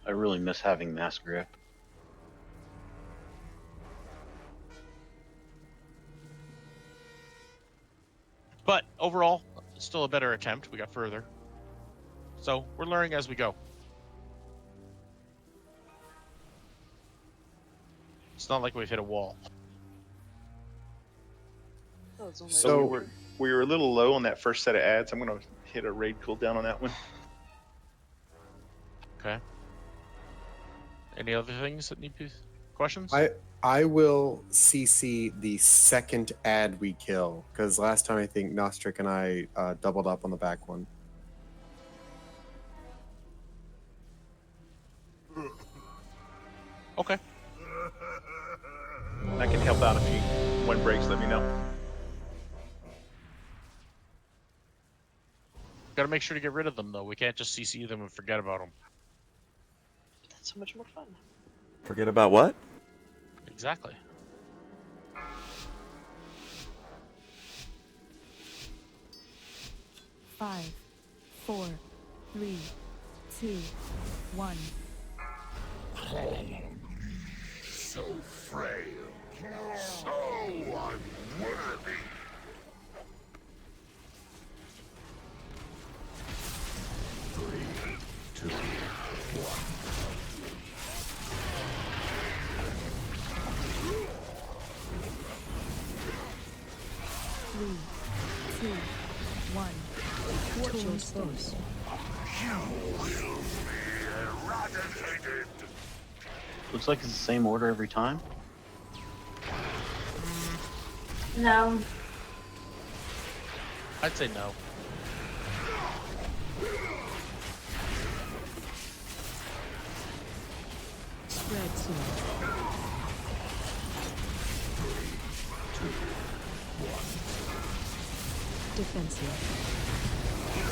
S1: I really miss having mass grip.
S5: But overall, it's still a better attempt. We got further. So we're learning as we go. It's not like we've hit a wall.
S9: Oh, it's only
S10: So we were a little low on that first set of ads. I'm going to hit a raid cooldown on that one.
S5: Okay. Any other things that need questions?
S2: I will CC the second ad we kill, because last time I think Nostric and I doubled up on the back one.
S5: Okay.
S10: I can help out if you one breaks. Let me know.
S5: Got to make sure to get rid of them, though. We can't just CC them and forget about them.
S9: That's so much more fun.
S11: Forget about what?
S5: Exactly.
S3: Five, 4, 3, 2, 1.
S4: So frail, so unworthy. Three, two, one.
S3: 3, 2, 1. Watch your space.
S4: You will be eradicated.
S1: Looks like it's the same order every time.
S14: No.
S5: I'd say no.
S3: Spread soon. Defensive.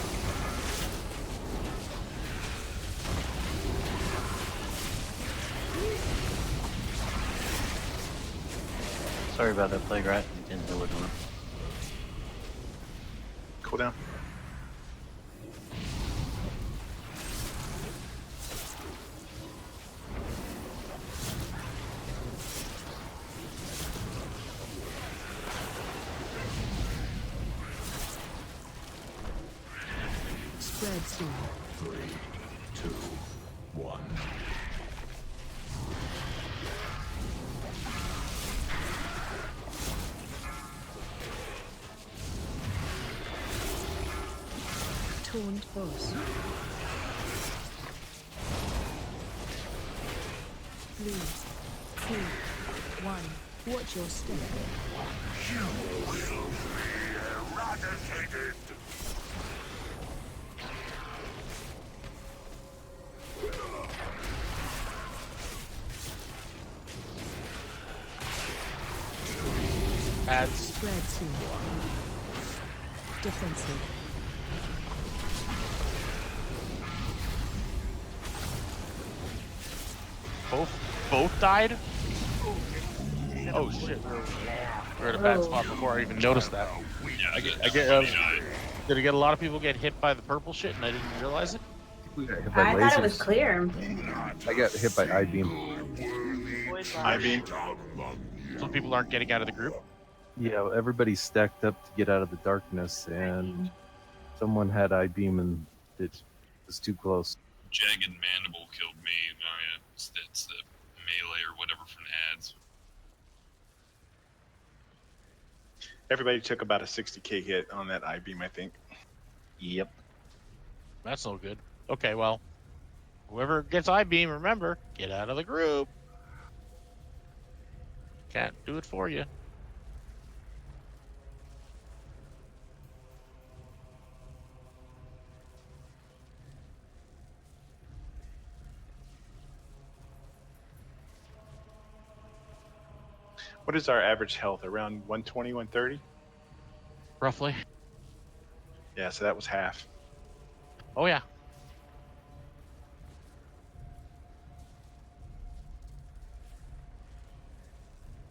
S1: Sorry about that, Plague Rat. I didn't know what on.
S10: Cool down.
S3: Spread soon.
S4: 3, 2, 1.
S3: Taunt boss. 3, 2, 1. Watch your step.
S4: You will be eradicated.
S5: Ads.
S3: Spread soon. Defensive.
S5: Both died? Oh shit. We're at a bad spot before I even noticed that. Did I get a lot of people get hit by the purple shit and I didn't realize it?
S6: We got hit by
S14: I
S6: lasers.
S14: thought it was clear.
S6: I got hit by I-beam.
S10: I-beam.
S5: So people aren't getting out of the group?
S6: Yeah, everybody stacked up to get out of the darkness, and someone had I-beam and it was too close.
S8: Jagged Mandible killed me. Oh yeah, it's the melee or whatever from the ads.
S10: Everybody took about a 60k hit on that I-beam, I think.
S1: Yep.
S5: That's no good. Okay, well, whoever gets I-beam, remember, get out of the group. Can't do it for you.
S10: What is our average health? Around 120, 130?
S5: Roughly.
S10: Yeah, so that was half.
S5: Oh yeah.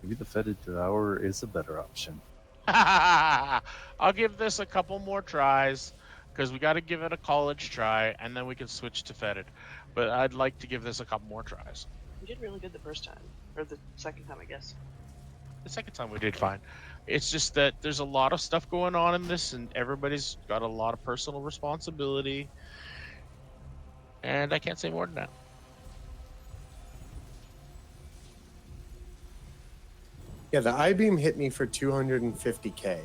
S6: Maybe the fetid devour is a better option.
S5: I'll give this a couple more tries because we got to give it a college try and then we can switch to fetid. But I'd like to give this a couple more tries.
S9: We did really good the first time, or the second time, I guess.
S5: The second time we did fine. It's just that there's a lot of stuff going on in this and everybody's got a lot of personal responsibility. And I can't say more than that.
S2: Yeah, the I-beam hit me for 250k.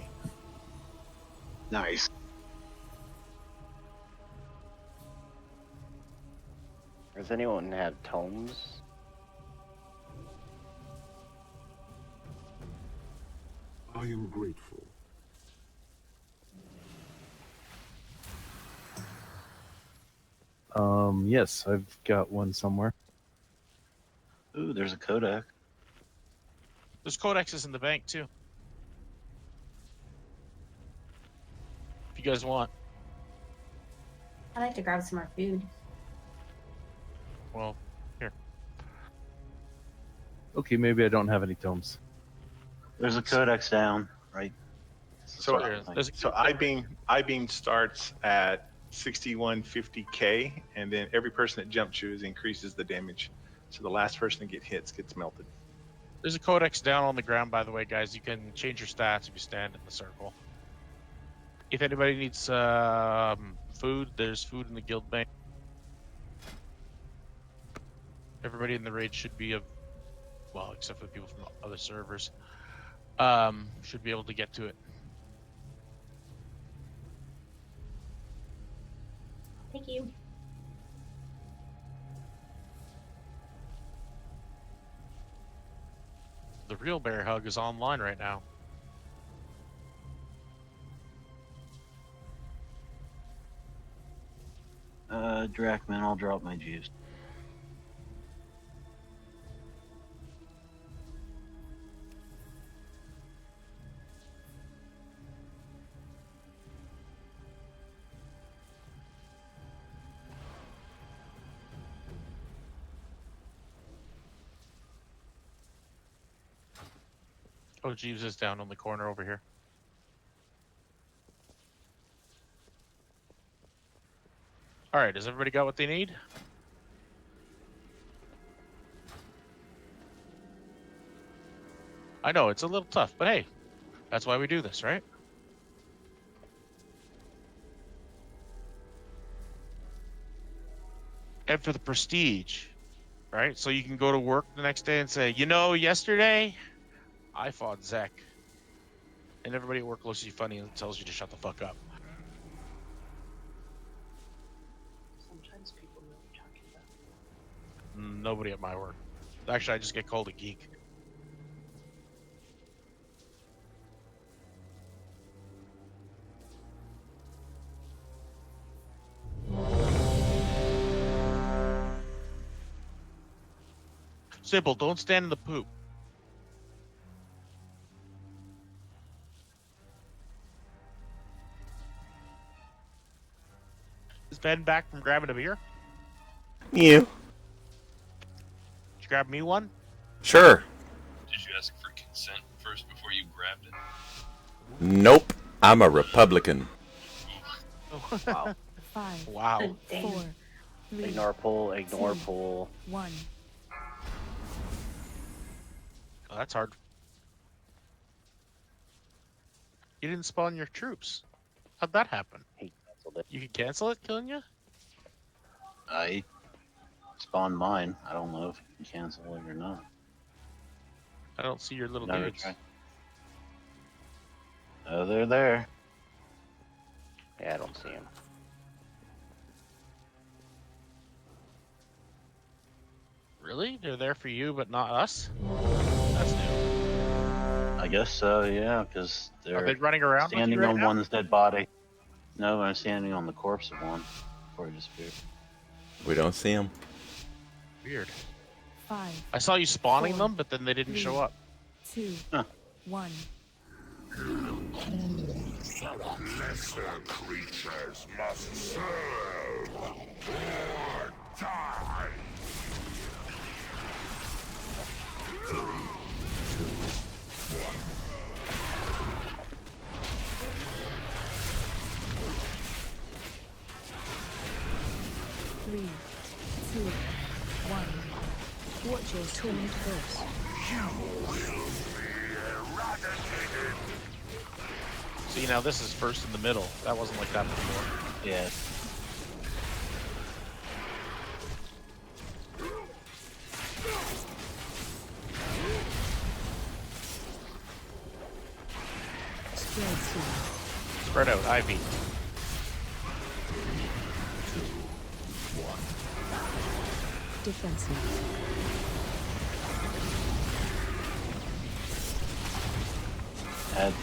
S1: Nice.
S7: Does anyone have tomes?
S4: I am grateful.
S6: Yes, I've got one somewhere.
S1: Ooh, there's a Kodak.
S5: There's codexes in the bank too. If you guys want.
S14: I like to grab some more food.
S5: Well, here.
S6: Okay, maybe I don't have any tomes.
S1: There's a Codex down, right?
S10: So,
S5: There's
S10: so I-beam starts at 6150k, and then every person that jump shoots increases the damage. So the last person to get hits gets melted.
S5: There's a codex down on the ground, by the way, guys. You can change your stats if you stand in the circle. If anybody needs food, there's food in the guild bank. Everybody in the raid should be well, except for the people from other servers, should be able to get to it.
S14: Thank you.
S5: The real bear hug is online right now.
S1: Drachman, I'll drop my juice.
S5: Oh Oh, Jeeves is down on the corner over here. All right, has everybody got what they need? I know it's a little tough, but hey, that's why we do this, right? And for the prestige, right? So you can go to work the next day and say, you know, yesterday I fought Zek. And everybody at work looks at you funny and tells you to shut the fuck up.
S9: Sometimes people know what you're talking about.
S5: Nobody at my work. Actually, I just get called a geek. Simple, don't stand in the poop. Is Ben back from grabbing a beer?
S11: You.
S5: Did you grab me one?
S11: Sure.
S8: Did you ask for consent first before you grabbed it?
S11: Nope. I'm a Republican.
S7: Wow.
S3: 5,
S5: Wow.
S3: 4, 3,
S7: Ignore pull, ignore
S3: 2,
S7: pull.
S3: 1.
S5: Oh, that's hard. You didn't spawn your troops. How'd that happen?
S7: He canceled it.
S5: You could cancel it, killing you?
S1: I spawned mine. I don't know if you can cancel it or not.
S5: I don't see your little
S1: Never
S5: dudes.
S1: tried. Oh, they're there.
S7: Yeah, I don't see him.
S5: Really? They're there for you, but not us? That's new.
S1: I guess so, yeah, because
S5: Are
S1: they're
S5: they running around with you
S1: standing
S5: right
S1: on
S5: now?
S1: one's dead body. No, I'm standing on the corpse of one before he disappeared.
S11: We don't see him.
S5: Weird.
S3: 5,
S5: I saw you spawning
S3: 4,
S5: them, but then they didn't
S3: 3,
S5: show up.
S3: 2,
S1: Huh.
S3: 1.
S4: Lesser creatures must serve or die. 3, 2, 1.
S3: Three, two, one. Watch your torn force.
S5: See, now this is first in the middle. That wasn't like that before.
S1: Yeah.
S5: Spread out, Ivy.
S4: 2, 1.
S3: Defensive.
S1: Add.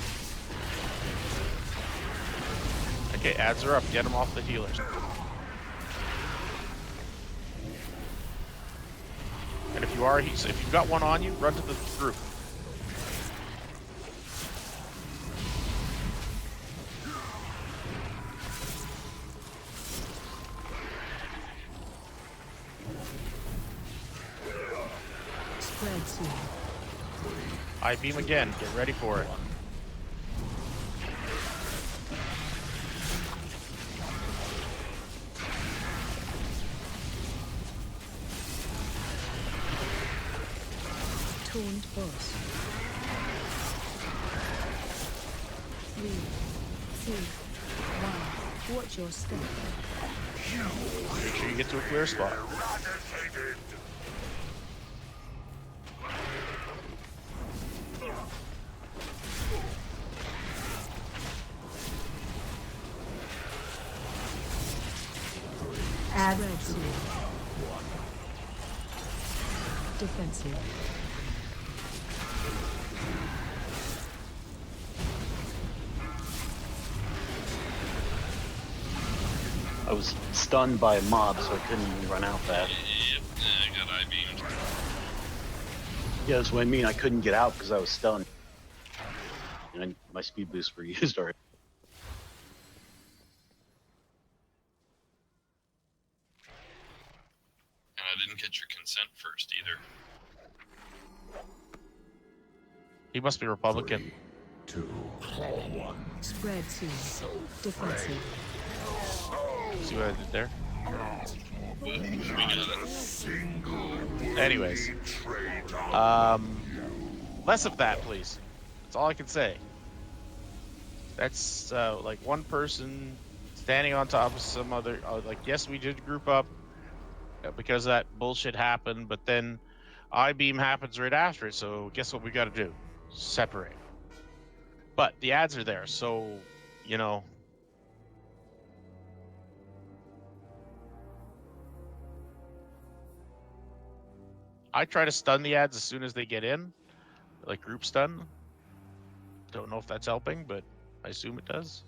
S5: Okay, ads are up. Get them off the healers. And if you are, if you've got one on you, run to the group.
S3: Spread soon.
S5: I beam again. Get ready for it.
S3: Taunt boss. 3, 2, 1. Watch your step.
S5: Make sure you get to a clear spot.
S3: Add red soon. Defensive.
S1: I was stunned by a mob, so I couldn't even run out fast.
S8: Yep, I got I-beamed.
S1: Yeah, that's what I mean. I couldn't get out because I was stunned. And my speed boosts were used already.
S8: And I didn't get your consent first either.
S5: He must be Republican.
S4: 2, 1.
S3: Spread 2. Defensive.
S5: See what I did there? Anyways, less of that, please. That's all I can say. That's like one person standing on top of some other. Like, yes, we did group up because that bullshit happened, but then I-beam happens right after it. So guess what we got to do? Separate. But the ads are there, so you know. I try to stun the ads as soon as they get in, like group stun. Don't know if that's helping, but I assume it does.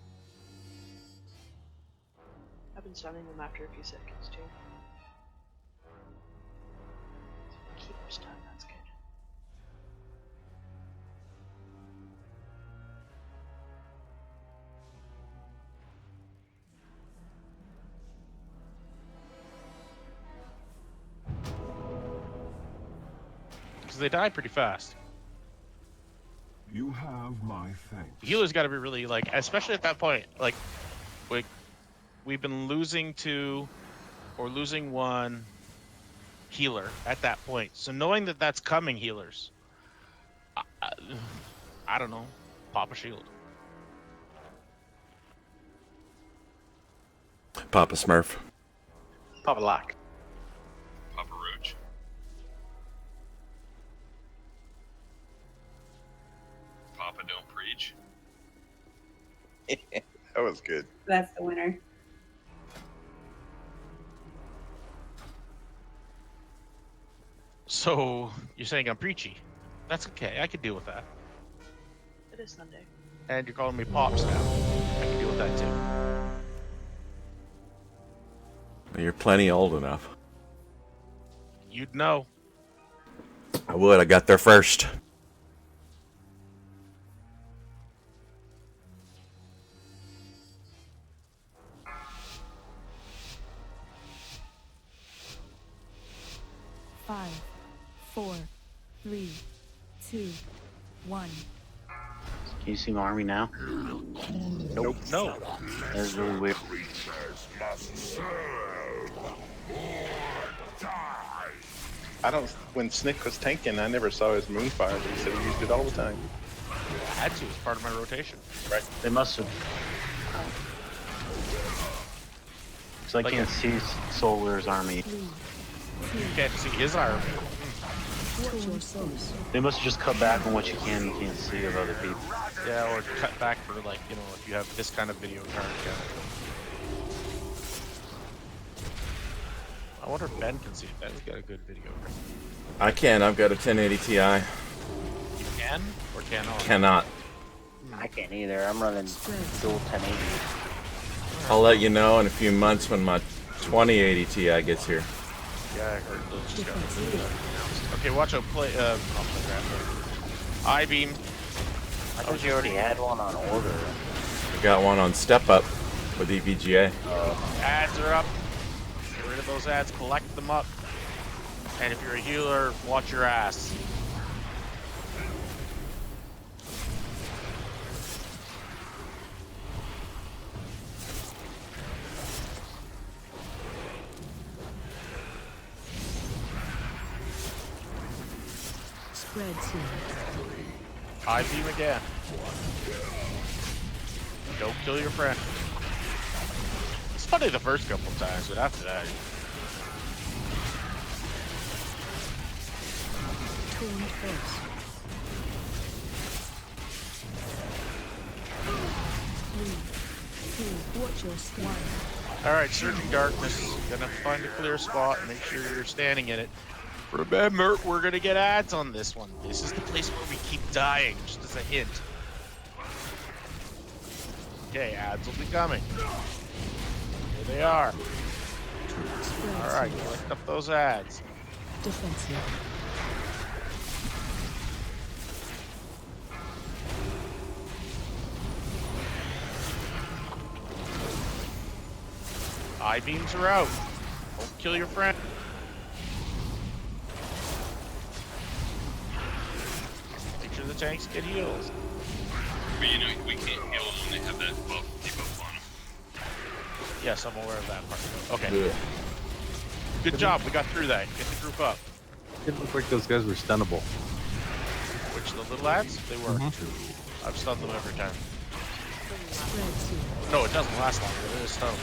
S9: I've been stunning them after a few seconds too. Keep them stunned, that's good.
S5: Because they die pretty fast.
S4: You have my thanks.
S5: The healer's got to be really, like, especially at that point, like, we've been losing 2 or losing 1 healer at that point. So knowing that that's coming, healers, I don't know, pop a shield.
S11: Papa Smurf.
S10: Pop a lock.
S8: Papa Roach. Papa don't preach.
S10: That was good.
S14: That's the winner.
S5: So you're saying I'm preachy? That's okay. I could deal with that.
S9: It is Sunday.
S5: And you're calling me pops now. I can deal with that too.
S11: You're plenty old enough.
S5: You'd know.
S11: I would. I got there first.
S3: Five, 4, 3, 2, 1.
S1: Can you see my army now?
S5: Nope. No.
S1: That's really weird.
S10: I don't. When Snick was tanking, I never saw his moonfire, but he said he used it all the time.
S5: I had to as part of my rotation.
S10: Right.
S1: They must have. Because I can't see Solar's army.
S5: You can't see his army.
S1: They must have just cut back on what you can and can't see of other people.
S5: Yeah, or cut back for, like, you know, if you have this kind of video card. Yeah. I wonder if Ben can see it. Ben's got a good video card.
S11: I can. I've got a 1080 Ti.
S5: You can or cannot?
S11: Cannot.
S7: I can't either. I'm running dual 1080.
S11: I'll let you know in a few months when my 2080 Ti gets here.
S5: Yeah, I heard those just got announced. Okay, watch out. Play. I'll play that. I-beam.
S7: I thought you already had one on order.
S11: I got one on Step Up with EVGA.
S5: Ads are up. Get rid of those ads. Collect them up. And if you're a healer, watch your ass.
S3: Spread 2.
S5: I-beam again. Don't kill your friend. It's funny the first couple times, but after that...
S3: Torn first. 3, 2, watch your step.
S5: Alright, Surging Darkness. Gonna find a clear spot and make sure you're standing in it. Remember, we're gonna get ads on this one. This is the place where we keep dying, just as a hint. Okay, ads will be coming. Here they are. Alright, collect up those ads.
S3: Defensive.
S5: I-beams are out. Don't kill your friend. Make sure that tanks get heals.
S8: But you know, we can't heal them when they have that debuff on them.
S5: Yes, I'm aware of that part. Okay.
S11: Yeah.
S5: Good job. We got through that. Get the group up.
S6: It looked like those guys were stunnable.
S5: Which, the little lads? They were. I've stunned them every time. No, it doesn't last longer. It is stun.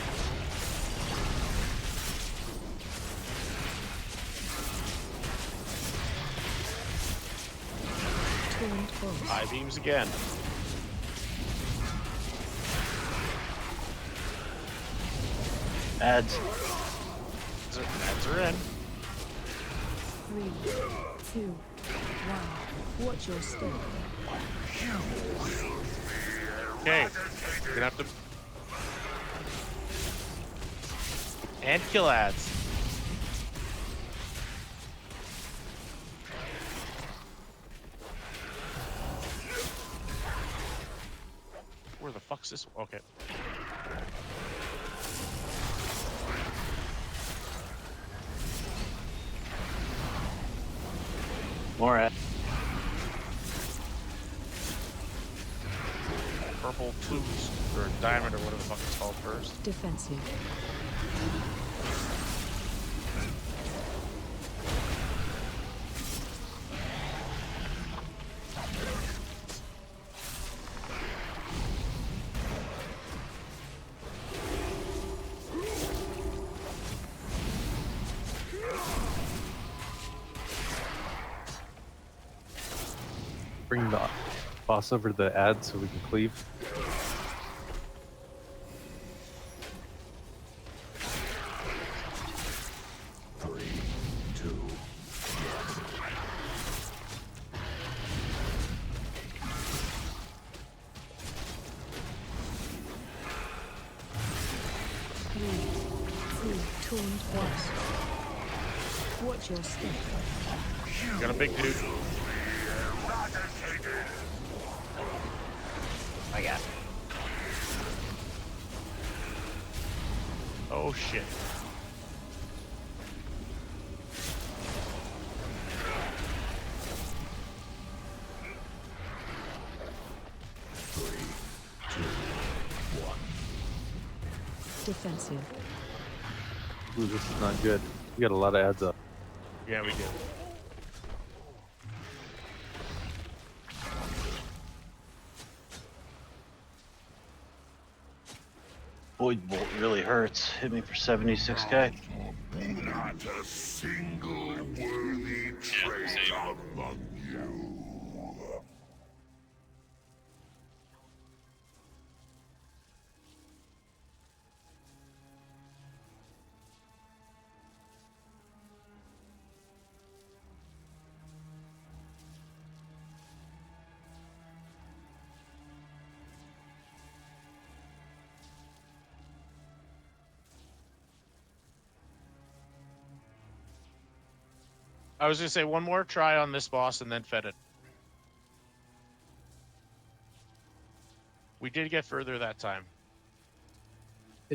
S5: Eye beams again.
S1: Ads.
S5: Ads are in.
S3: 3, 2, 1. Watch your step.
S5: Okay. We're gonna have to. And kill ads. Where the fuck's this? Okay.
S1: More ads.
S5: Purple clues or diamond or whatever the fuck it's called first.
S3: Defensive.
S6: Bring the boss over to the ad so we can cleave.
S3: Watch your step.
S5: Got a big dude.
S7: I got it.
S5: Oh shit.
S3: Defensive.
S6: Ooh, this is not good. We got a lot of ads up.
S5: Yeah, we do.
S1: Void Bolt really hurts. Hit me for 76k.
S4: Not a single worthy trait among you.
S5: I was gonna say one more try on this boss and then fed it. We did get further that time.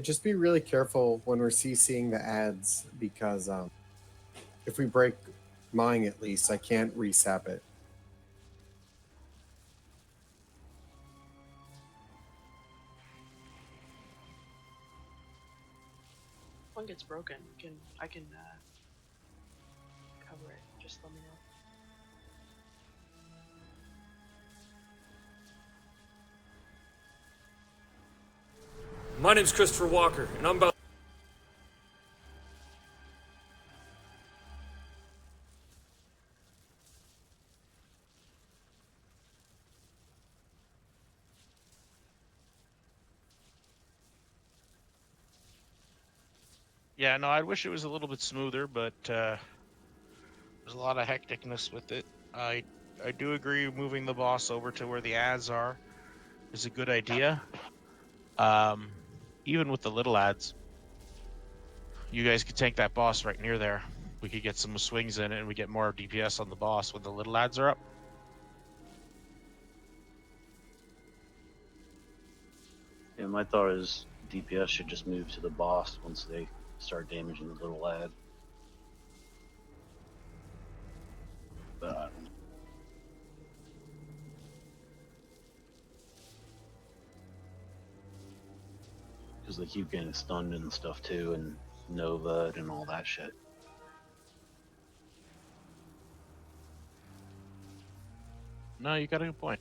S2: Just be really careful when we're CCing the ads because if we break mine at least, I can't resap it.
S9: If one gets broken, I can cover it. Just let me know.
S15: My name's Christopher Walker, and I'm about.
S5: Yeah, no, I wish it was a little bit smoother, but there's a lot of hecticness with it. I do agree moving the boss over to where the ads are is a good idea. Even with the little ads, you guys could tank that boss right near there. We could get some swings in it, and we get more DPS on the boss when the little ads are up.
S1: Yeah, my thought is DPS should just move to the boss once they start damaging the little lad. But I don't know. because they keep getting stunned and stuff too, and Nova and all that shit.
S5: No, you got a good point.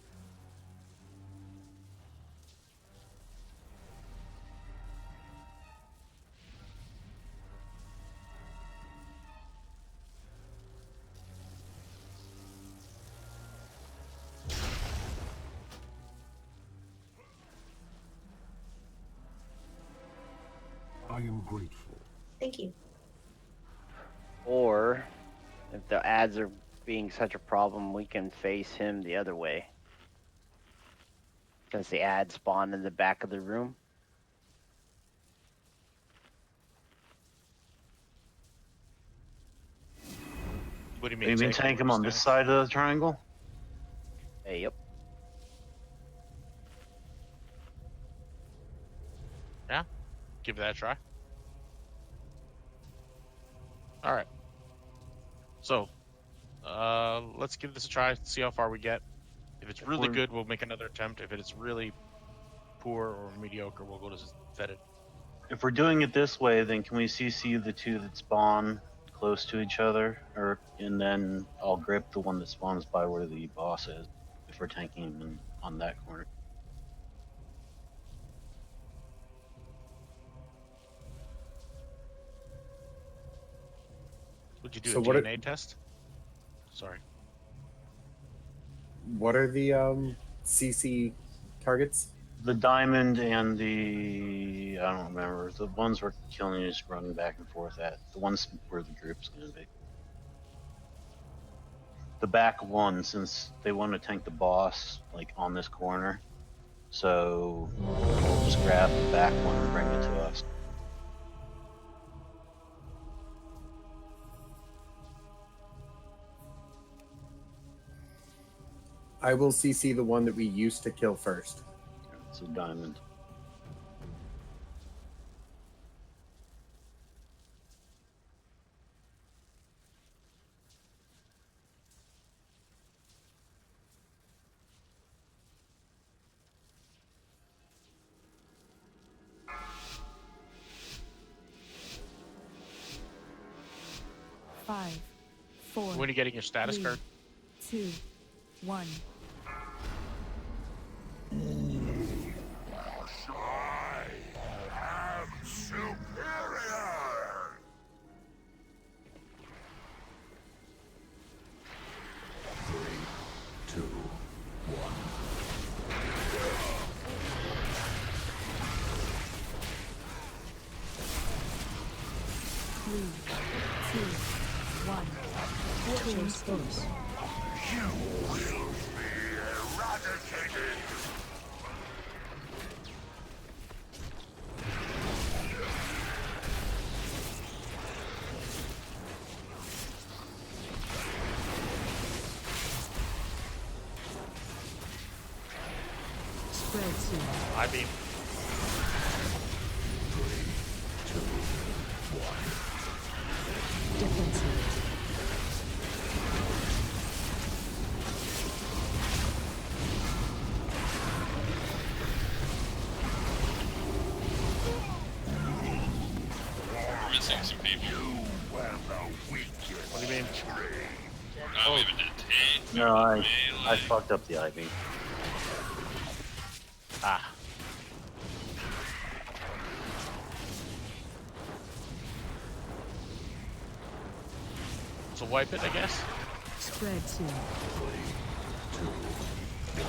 S4: I am grateful.
S14: Thank you.
S7: Or, if the ads are being such a problem, we can face him the other way. Since the ads spawn in the back of the room.
S5: What do you mean?
S1: You mean tank him on this side of the triangle?
S7: Hey, yep.
S5: Yeah, give that a try. All right. So, let's give this a try. See how far we get. If it's really good, we'll make another attempt. If it's really poor or mediocre, we'll go to vetted.
S1: If we're doing it this way, then can we CC the two that spawn close to each other, and then I'll grip the one that spawns by where the boss is if we're tanking him on that corner.
S5: Would you do
S2: So
S5: a
S2: what
S5: DNA test? Sorry.
S2: What are the CC targets?
S1: The diamond and the I don't remember. The ones we're killing is running back and forth at. The ones where the group's gonna be. The back one, since they want to tank the boss like on this corner. So we'll just grab the back one and bring it to us.
S2: I will CC the one that we used to kill first.
S1: It's a diamond.
S3: Five, four.
S5: When are you getting your status
S3: three,
S5: card?
S3: 2, 1.
S4: I am superior. 3, 2, 1.
S3: Three, two, one. Change space.
S4: You will be eradicated.
S3: Spread to.
S5: I beam.
S4: 3, 2, 1.
S3: Defensive.
S8: We're missing some people.
S5: What do you mean?
S8: Oh, we haven't did tank.
S1: No, I fucked up the IV.
S5: Ah. So wipe it, I guess.
S3: Spread to.
S4: 3, 2, 1.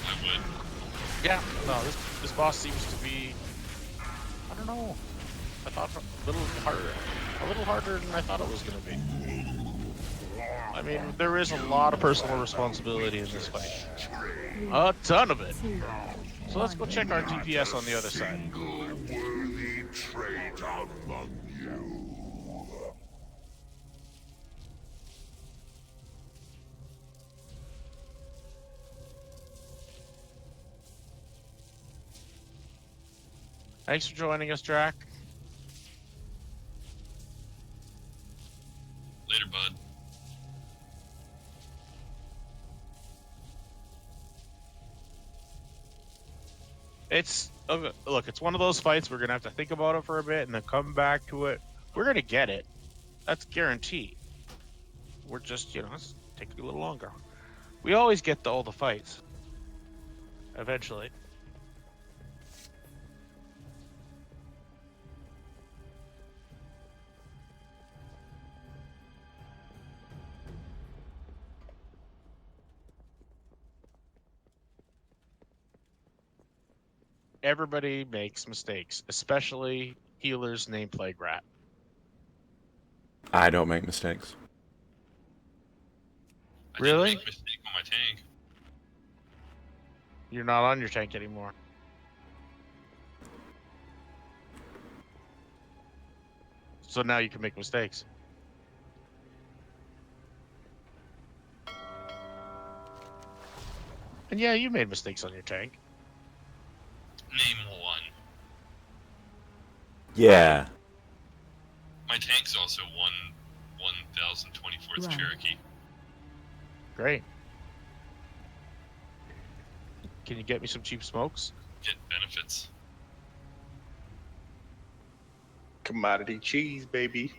S8: I would.
S5: Yeah. No, this boss seems to be. I don't know. I thought a little harder than I thought it was going to be. I mean, there is a lot of personal responsibility in this fight. A ton of it. So let's go check our DPS on the other side.
S4: Worthy trait among you.
S5: Thanks for joining us, Jack.
S8: Later, bud.
S5: It's look. It's one of those fights we're gonna have to think about it for a bit and then come back to it. We're gonna get it. That's guaranteed. We're just, it's taking a little longer. We always get all the fights. Eventually. Everybody makes mistakes, especially healers named Plague Rat.
S11: I don't make mistakes.
S8: I
S5: Really?
S8: didn't make a mistake on my tank.
S5: You're not on your tank anymore. So now you can make mistakes. And yeah, you made mistakes on your tank.
S8: Name one.
S11: Yeah.
S8: My tank's also 1024th
S3: Right.
S8: Cherokee.
S5: Great. Can you get me some cheap smokes?
S8: Get benefits.
S10: Commodity cheese, baby.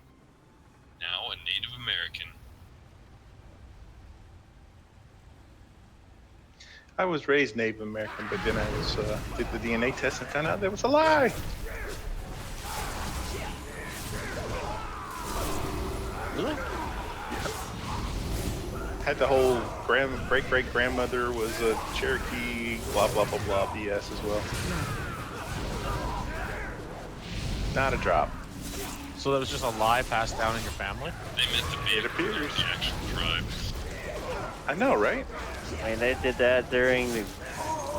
S8: Now a Native American.
S10: I was raised Native American, but then I was did the DNA test and found out that was a lie.
S5: Really?
S10: Had the whole great grandmother was a Cherokee, blah blah blah blah BS as well. Not a drop.
S5: So that was just a lie passed down in your family?
S8: They meant to be
S10: It appears.
S8: the actual tribe.
S10: I know, right?
S7: I mean, they did that during the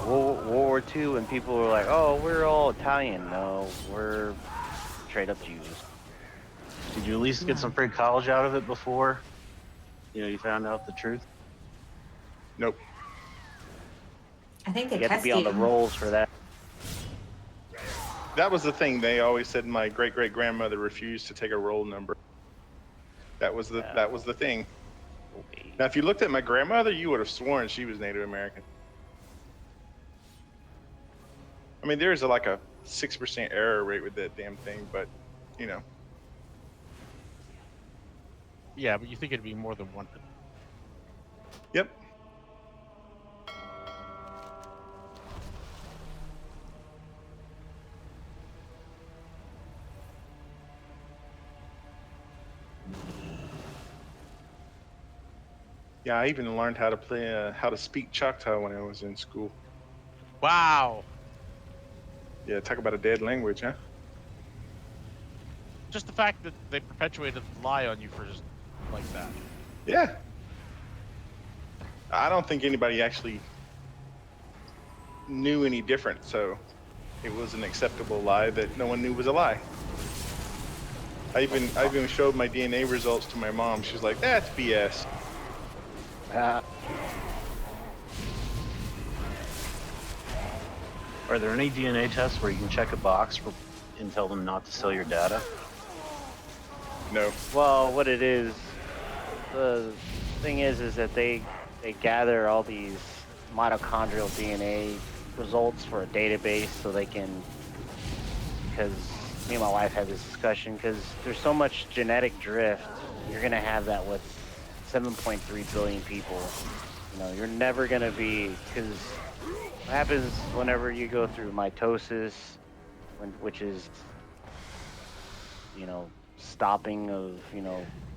S7: World War II when people were like, oh, we're all Italian. No, we're straight up Jews.
S1: Did you at least get some free college out of it before you found out the truth?
S10: Nope.
S14: I think they
S7: You have to
S14: test
S7: be on the
S14: you.
S7: rolls for that.
S10: That was the thing. They always said my great grandmother refused to take a roll number. That was the thing. Now, if you looked at my grandmother, you would have sworn she was Native American. I mean, there's like a 6% error rate with that damn thing, but
S5: Yeah, but you think it'd be more than one.
S10: Yep. Yeah, I even learned how to play, how to speak Choctaw when I was in school.
S5: Wow.
S10: Yeah, talk about a dead language, huh?
S5: Just the fact that they perpetuated the lie on you for just like that.
S10: Yeah. I don't think anybody actually knew any different, so it was an acceptable lie that no one knew was a lie. I even showed my DNA results to my mom. She's like, "That's BS."
S1: Are there any DNA tests where you can check a box and tell them not to sell your data?
S10: No.
S7: Well, what it is, the thing is that they gather all these mitochondrial DNA results for a database so they can, because me and my wife had this discussion, because there's so much genetic drift, you're going to have that with 7.3 billion people. You're never going to be, because what happens whenever you go through mitosis, which is, stopping of,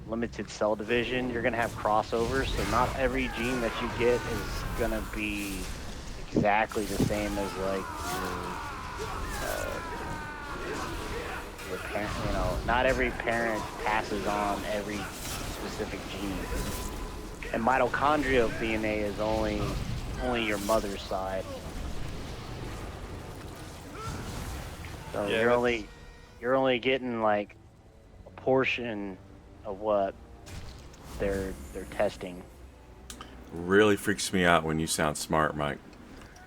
S7: limited cell division, you're going to have crossovers, so not every gene that you get is going to be exactly the same as like your parent, not every parent passes on every specific gene. And mitochondrial DNA is only your mother's side. So
S10: Yeah,
S7: you're only getting like a portion of what they're testing.
S11: Really freaks me out when you sound smart, Mike.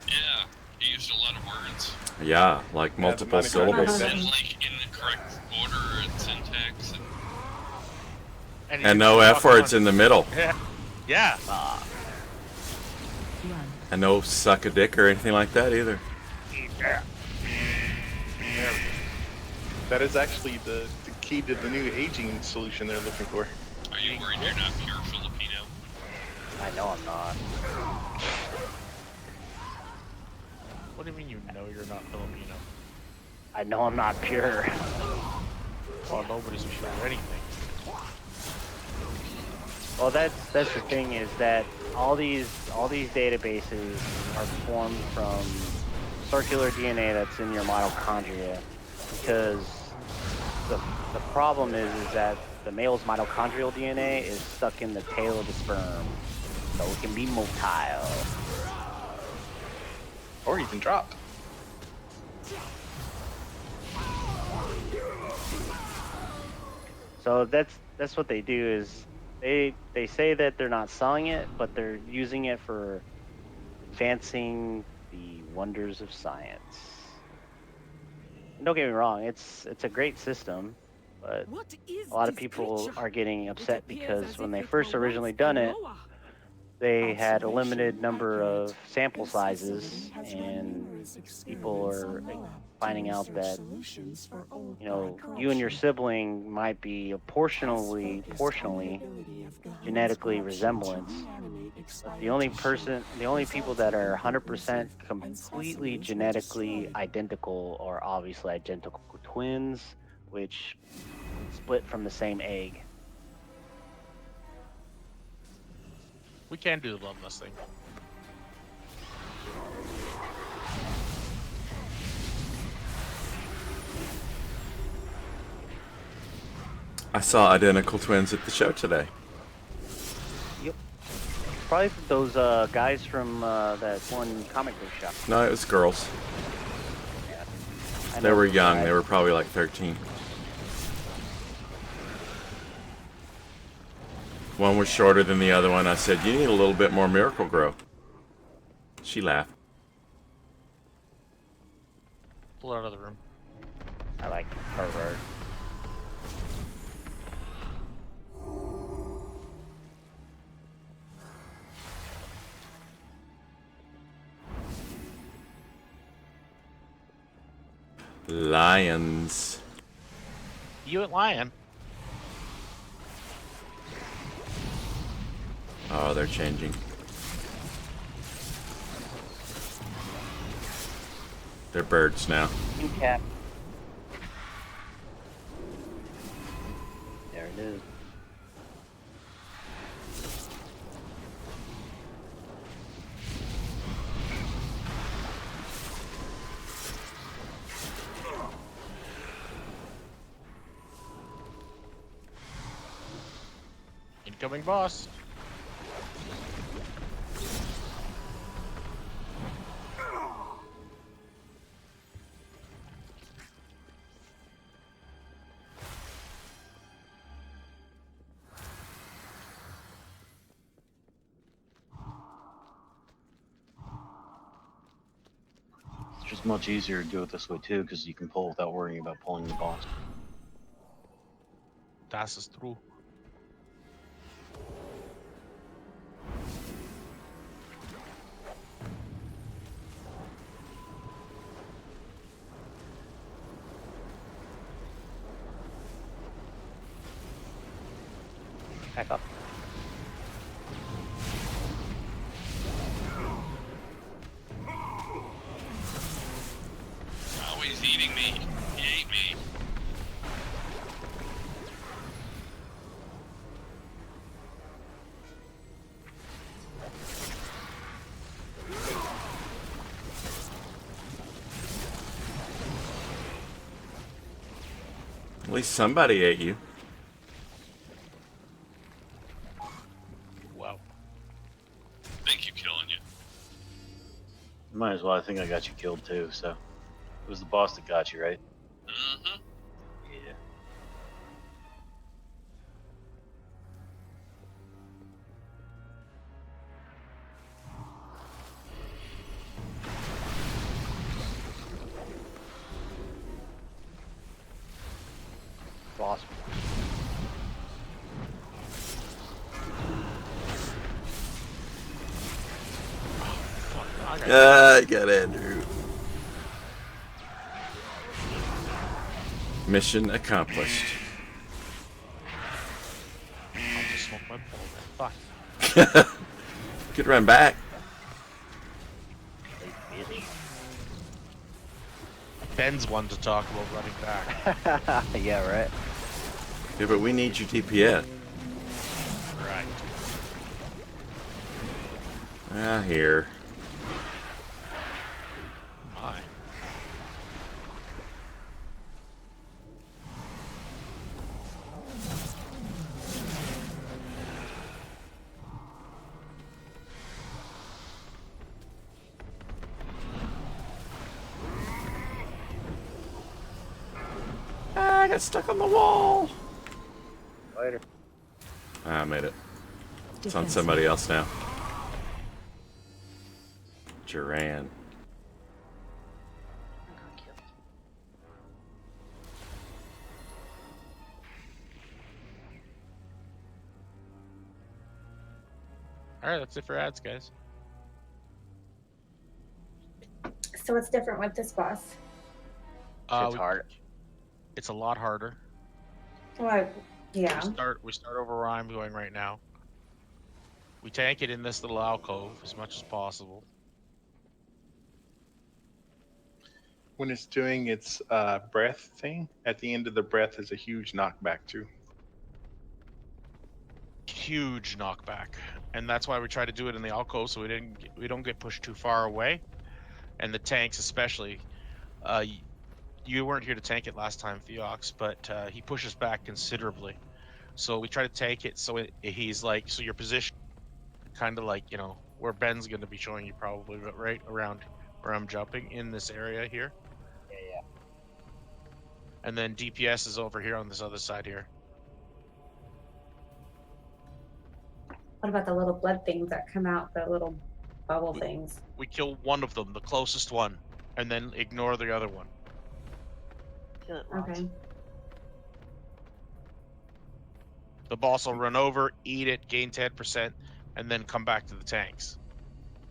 S8: Yeah, he used a lot of words.
S11: Yeah, like multiple syllables.
S8: And like in the correct order and syntax.
S11: And no F words in the middle.
S5: Yeah.
S11: And no suck a dick or anything like that either.
S10: Yeah. That is actually the key to the new aging solution they're looking for.
S8: Are you worried you're not pure Filipino?
S7: I know I'm not.
S5: What do you mean you know you're not Filipino?
S7: I know I'm not pure.
S5: Well, nobody's pure or anything.
S7: Well, that's the thing is that all these databases are formed from circular DNA that's in your mitochondria, because the problem is that the male's mitochondrial DNA is stuck in the tail of the sperm, so it can be motile.
S10: Or even drop.
S7: So that's what they do is they say that they're not selling it, but they're using it for advancing the wonders of science. And don't get me wrong, it's a great system, but a lot of people are getting upset because when they first originally done it, they had a limited number of sample sizes, and people are finding out that, you know, you and your sibling might be portionally genetically resemblant. But the only people that are 100% completely genetically identical are obviously identical twins, which split from the same egg.
S5: We can do the loveless thing.
S11: I saw identical twins at the show today.
S7: Yep. Probably those guys from that one comic book shop.
S11: No, it was girls.
S7: I
S11: They
S7: know
S11: were
S7: those
S11: young.
S7: guys.
S11: They were probably like 13. One was shorter than the other one. I said, you need a little bit more Miracle Grow. She laughed.
S5: Pull her out of the room.
S7: I like pervert.
S11: Lions.
S5: You at Lion.
S11: Oh, they're changing. They're birds now.
S7: Cap. There it is.
S5: Incoming boss.
S1: It's just much easier to do it this way too, because you can pull without worrying about pulling the boss.
S5: Das ist true.
S7: Back up.
S8: Oh, he's eating me. He ate me.
S11: At least somebody ate you.
S5: Wow.
S8: Think you killing you.
S1: Might as well. I think I got you killed too. So it was the boss that got you, right?
S8: Mm-hmm.
S1: Yeah.
S7: Boss.
S11: I got Andrew. Mission accomplished.
S5: I'll just smoke my bowl then. Fuck.
S11: Could run back.
S5: Ben's one to talk about running back.
S7: Yeah, right.
S11: Yeah, but we need your DPS.
S5: Right.
S11: Ah, here.
S5: My.
S11: Ah, I got stuck on the wall.
S7: Later.
S11: Ah, I made it. It's on somebody else now. Duran.
S5: Alright, that's it for ads, guys.
S14: So what's different with this boss?
S7: It's hard.
S5: It's a lot harder.
S14: Well, yeah.
S5: We start over where I'm going right now. We tank it in this little alcove as much as possible.
S10: When it's doing its breath thing, at the end of the breath is a huge knockback too.
S5: Huge knockback, and that's why we try to do it in the alcove so we don't get pushed too far away. And the tanks especially. You weren't here to tank it last time, Theox, but he pushes back considerably. So we try to tank it so he's like, so your position kind of like, you know, where Ben's going to be showing you probably, but right around where I'm jumping in this area here.
S7: Yeah.
S5: And then DPS is over here on this other side here.
S14: What about the little blood things that come out, the little bubble things?
S5: We kill one of them, the closest one, and then ignore the other one.
S9: Kill it once.
S14: Okay.
S5: The boss will run over, eat it, gain 10%, and then come back to the tanks.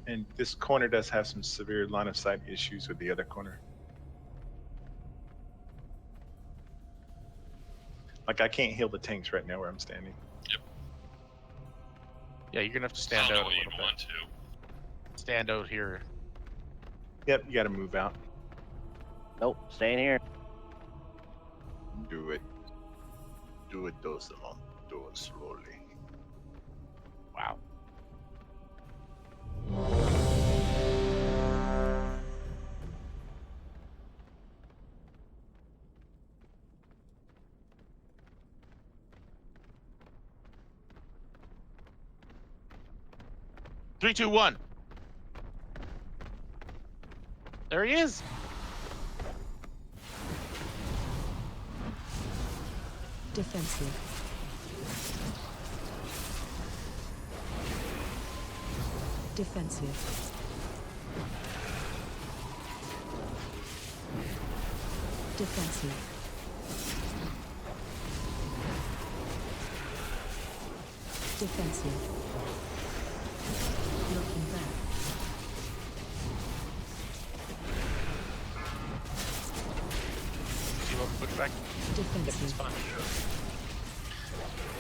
S10: And this corner does have some severe line of sight issues with the other corner. Like I can't heal the tanks right now where I'm standing.
S5: Yeah, you're gonna have to stand out a little bit.
S8: Want to.
S5: Stand out here.
S10: Yep, you gotta move out.
S7: Nope, staying here.
S10: Do it. Do it, Dosamon. Do it slowly.
S5: Wow. Three, two, one. There he is.
S3: Defensive. Defensive. Defensive. Defensive. Looking back.
S5: See what we put back?
S3: Defensive.
S5: It's fine.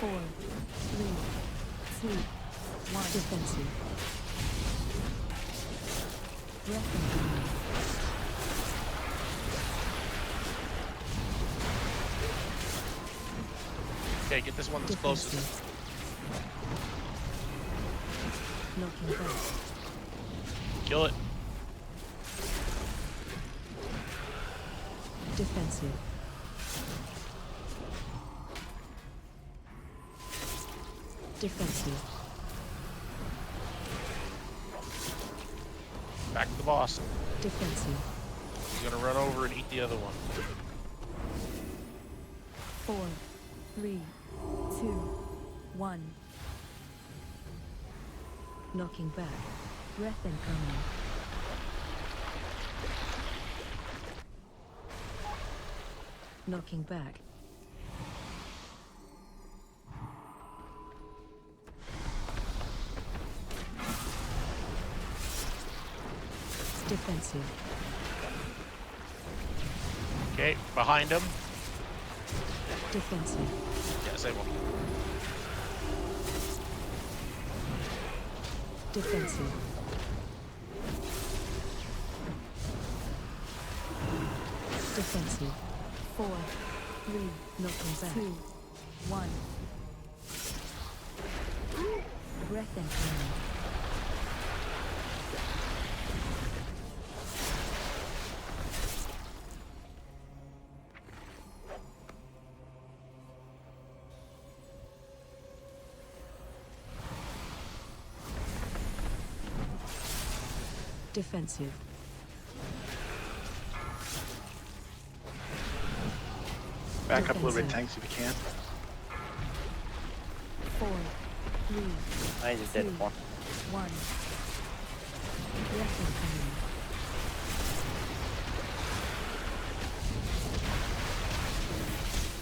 S3: 4, 3, 2, 1. Defensive. Breath and command.
S5: Okay, get this one that's closest.
S3: Looking back.
S5: Kill it.
S3: Defensive. Defensive.
S5: Back to the boss.
S3: Defensive.
S5: He's gonna run over and eat the other one.
S3: 4, 3, 2, 1. Knocking back. Breath incoming. Knocking back. Defensive.
S5: Okay, behind him.
S3: Defensive.
S5: Yeah, same one.
S3: Defensive. Defensive. 4, 3, knocking back. 2, 1. Breath incoming. Defensive.
S10: Back up a little bit, tanks, if you can.
S3: 4, 3,
S7: I just did 4.
S3: 1. Breath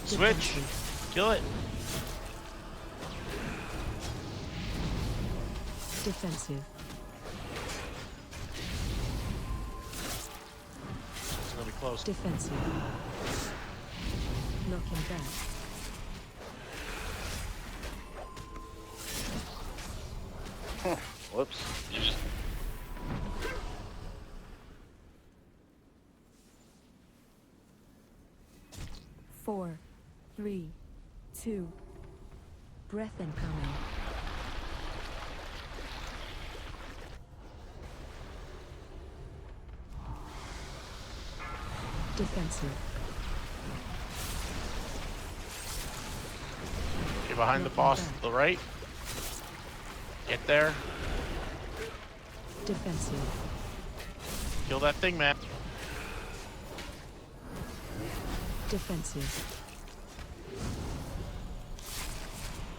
S3: incoming.
S5: Switch. Kill it.
S3: Defensive.
S5: It's gonna be close.
S3: Defensive. Knocking back.
S7: Whoops.
S3: 4, 3, 2. Breath incoming. Defensive.
S5: You're behind the boss to the right. Get there.
S3: Defensive.
S5: Kill that thing, man.
S3: Defensive.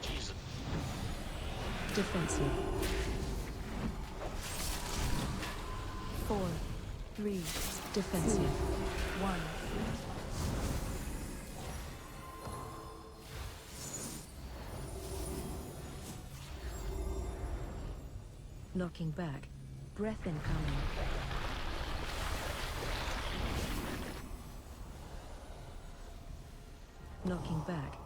S5: Jesus.
S3: Defensive. 4, 3. Defensive. 1. Knocking back. Breath incoming. Knocking back.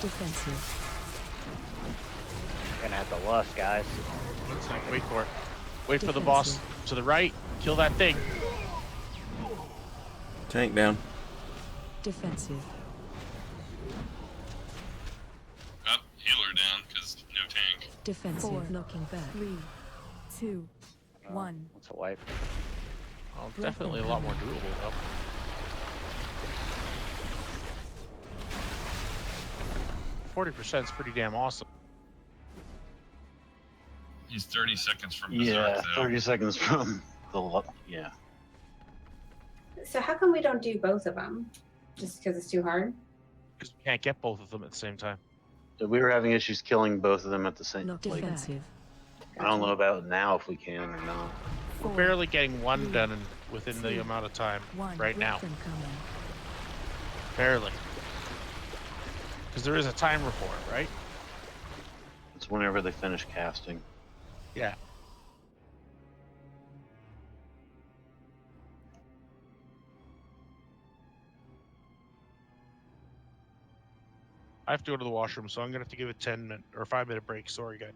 S3: Defensive.
S7: Gonna have to lust, guys.
S5: Wait for it. Wait for the boss to the right. Kill that thing.
S11: Tank down.
S3: Defensive.
S8: Up, healer down, because no tank.
S3: Defensive. 4. Knocking back. 3, 2, 1.
S7: That's a wipe.
S5: Oh, definitely a lot more doable though. %40 is pretty damn awesome.
S8: He's 30 seconds from Berserk,
S1: Yeah,
S8: though.
S1: 30 seconds from the yeah.
S14: So how come we don't do both of them? Just because it's too hard?
S5: Because we can't get both of them at the same time.
S1: So we were having issues killing both of them at the same
S3: Not
S1: like,
S3: defensive.
S1: I don't know about now if we can or not.
S5: We're barely getting one done within the amount of time right now.
S3: Incoming.
S5: Barely. Because there is a timer for it, right?
S1: It's whenever they finish casting.
S5: Yeah. I have to go to the washroom, so I'm gonna have to give it 10 or 5-minute break. Sorry, guys.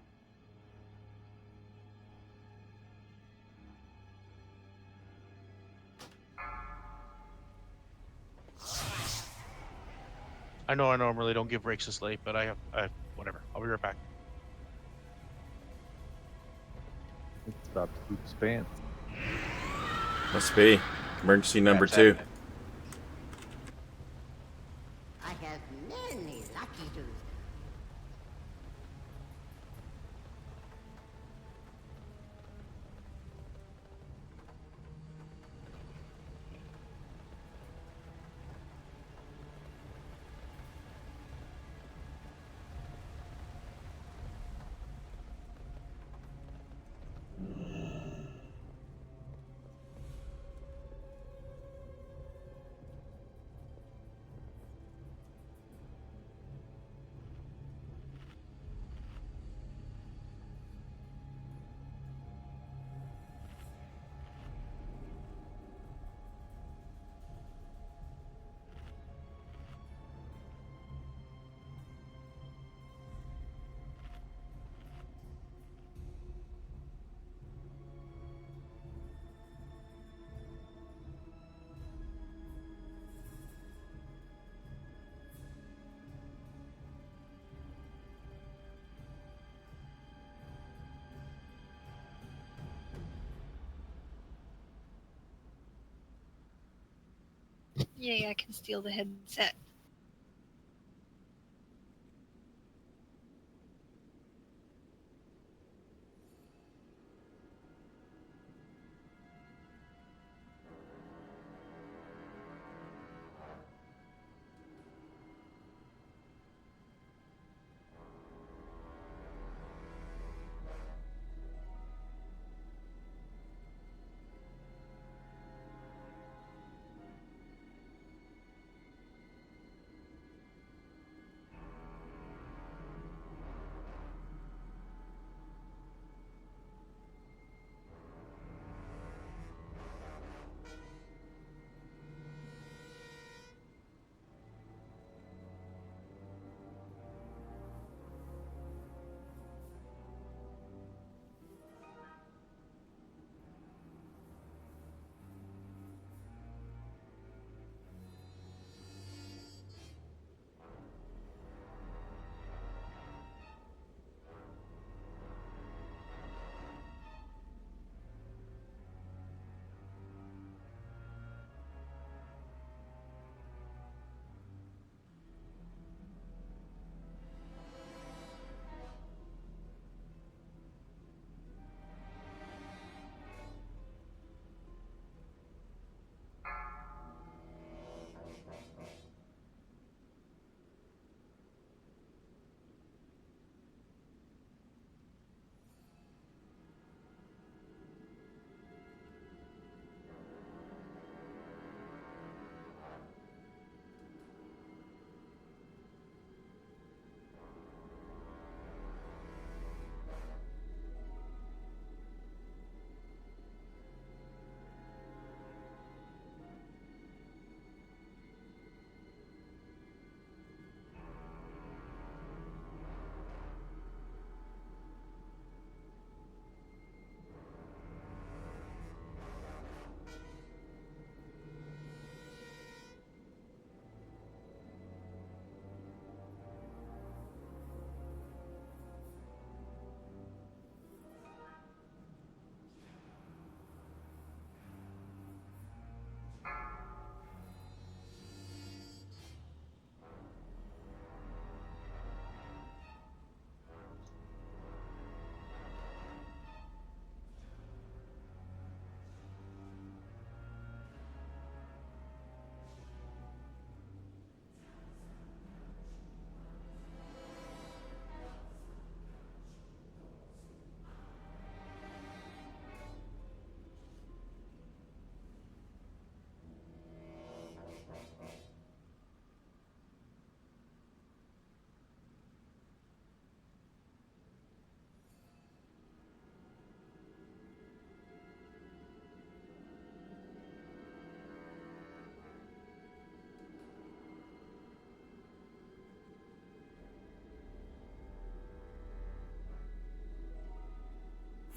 S5: I know I normally don't give breaks this late, but I whatever. I'll be right back.
S6: It's about to poop his pants.
S11: Must be. Emergency number 2.
S16: I have many lucky dudes.
S17: Yay, I can steal the headset.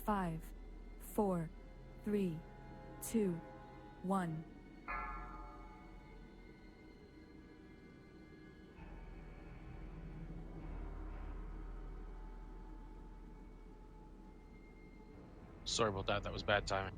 S3: Five, 4, 3, 2, 1.
S5: Sorry about that. That was bad timing.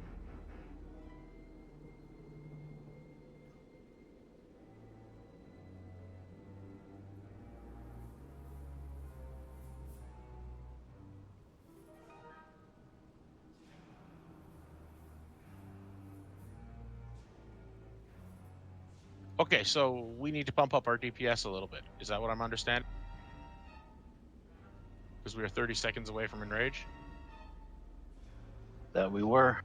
S5: Okay, so we need to pump up our DPS a little bit. Is that what I'm understanding? Because we are 30 seconds away from enrage.
S1: That we were.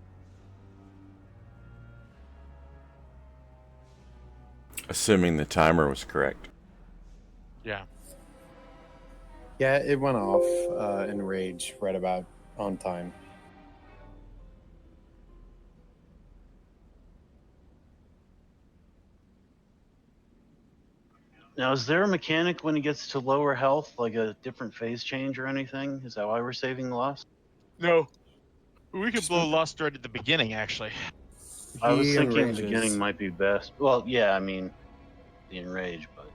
S11: Assuming the timer was correct.
S5: Yeah.
S2: Yeah, it went off in rage right about on time.
S1: Now, is there a mechanic when he gets to lower health, like a different phase change or anything? Is that why we're saving lust?
S5: No. We could blow lust right at the beginning, actually.
S1: I was
S2: He
S1: thinking the
S2: enrages.
S1: beginning might be best. Well, yeah, I mean, the enrage, but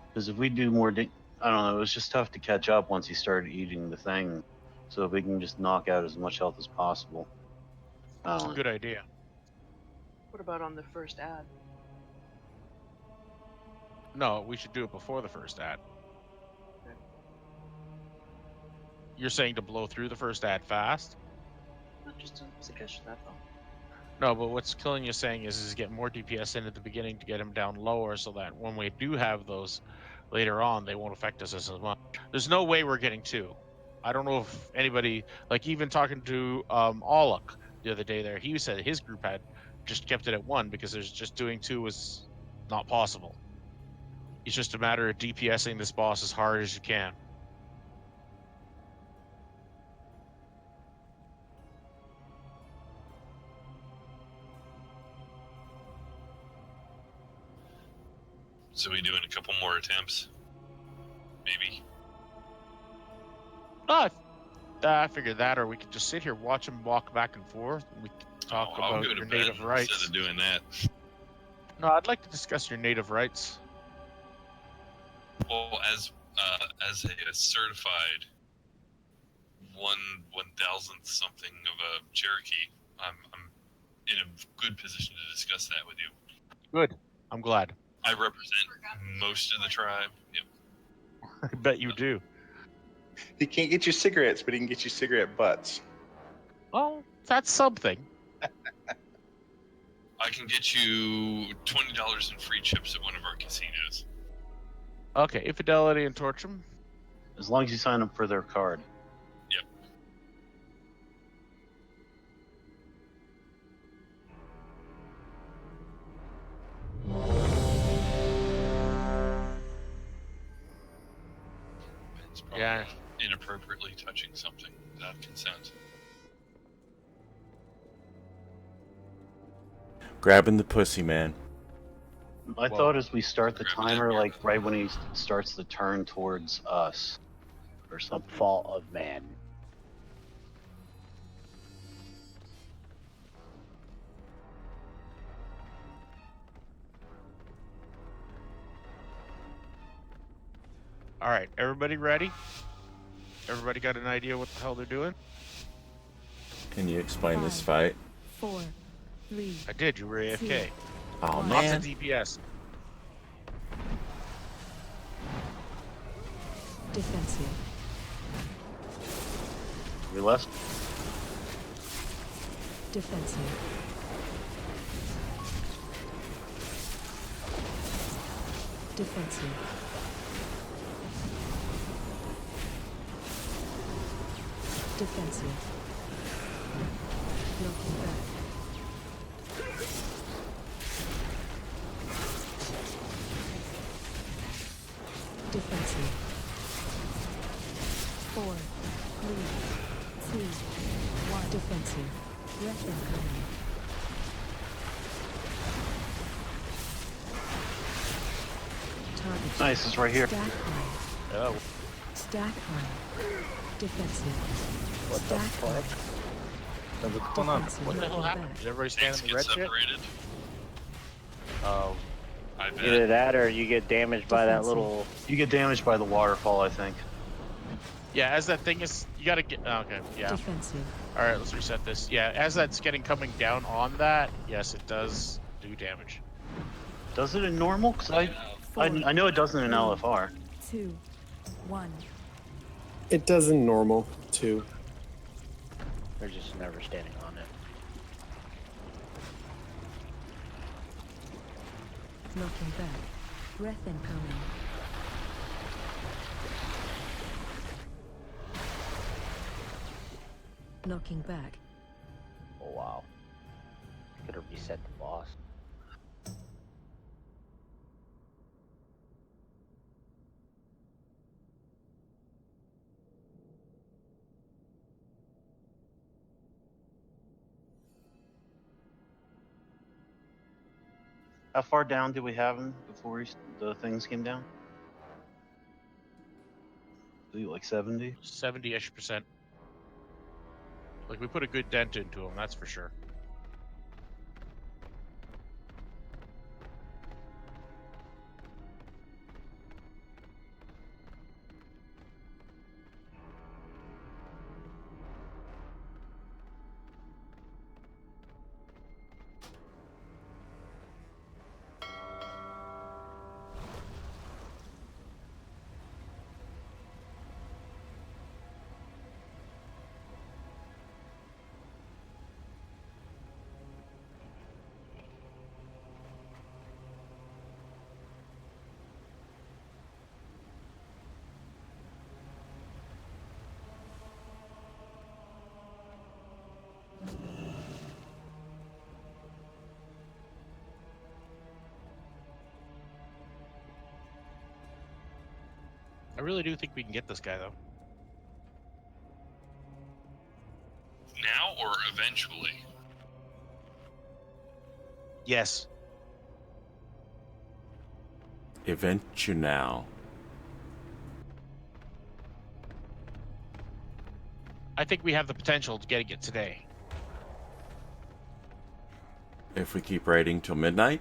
S1: because if we do more, I don't know, it was just tough to catch up once he started eating the thing. So if we can just knock out as much health as possible. I don't know.
S5: Good idea.
S9: What about on the first ad?
S5: No, we should do it before the first ad. You're saying to blow through the first ad fast?
S9: Not just a suggestion, that's all.
S5: No, but what's killing you saying is get more DPS in at the beginning to get him down lower so that when we do have those later on, they won't affect us as much. There's no way we're getting 2. I don't know if anybody, like even talking to Aluk the other day there, he said his group had just kept it at 1 because there's just doing 2 was not possible. It's just a matter of DPSing this boss as hard as you can.
S8: So we doing a couple more attempts? Maybe.
S5: I figured that, or we could just sit here, watch him walk back and forth, and we could talk
S8: I'll
S5: about
S8: go to
S5: your
S8: bed
S5: native rights.
S8: instead of doing that.
S5: No, I'd like to discuss your native rights.
S8: Well, as a certified 1,000th something of a Cherokee, I'm in a good position to discuss that with you.
S5: Good. I'm glad.
S8: I represent most of the tribe. Yep.
S5: I bet you do.
S10: He can't get you cigarettes, but he can get you cigarette butts.
S5: Well, that's something.
S8: I can get you $20 in free chips at one of our casinos.
S5: Okay, Infidelity and Torchum.
S1: As long as you sign up for their card.
S8: Yep. It's probably
S5: Yeah.
S8: inappropriately touching something without consent.
S11: Grabbing the pussy, man.
S1: I thought as we start the timer, like right when he starts the turn towards us, or something.
S7: The fault of man.
S5: All right, everybody ready? Everybody got an idea what the hell they're doing?
S11: Can you explain this fight?
S3: 4, 3.
S5: I did. You were AFK.
S11: Oh,
S5: Lots
S11: man.
S5: of DPS.
S3: Defensive.
S1: We left.
S3: Defensive. Defensive. Defensive. Knocking back. Defensive. 4, 3, 2, 1. Defensive. Breath incoming. Target.
S1: Nice, it's right here.
S3: Stack high.
S5: Oh.
S3: Stack high. Defensive.
S6: What the
S3: Stack
S6: fuck?
S3: high.
S6: What's going on?
S5: What the hell happened? Did everybody stand in the red shit?
S8: Separated.
S5: Oh.
S8: I bet.
S7: Either that or you get damaged by that little.
S1: You get damaged by the waterfall, I think.
S5: Yeah, as that thing is, you gotta get. Okay, yeah.
S3: Defensive.
S5: All right, let's reset this. Yeah, as that's coming down on that, yes, it does do damage.
S1: Does it in normal? Because I know it doesn't in LFR.
S3: 2, 1.
S2: It does in normal too.
S7: They're just never standing on it.
S3: Knocking back. Breath incoming. Knocking back.
S7: Oh wow. Could have reset the boss.
S1: How far down did we have him before the things came down? Like 70?
S5: 70-ish%. Like, we put a good dent into him, that's for sure. I really do think we can get this guy, though.
S8: Now or eventually?
S5: Yes.
S11: Eventual.
S5: I think we have the potential to getting it today.
S11: If we keep raiding till midnight?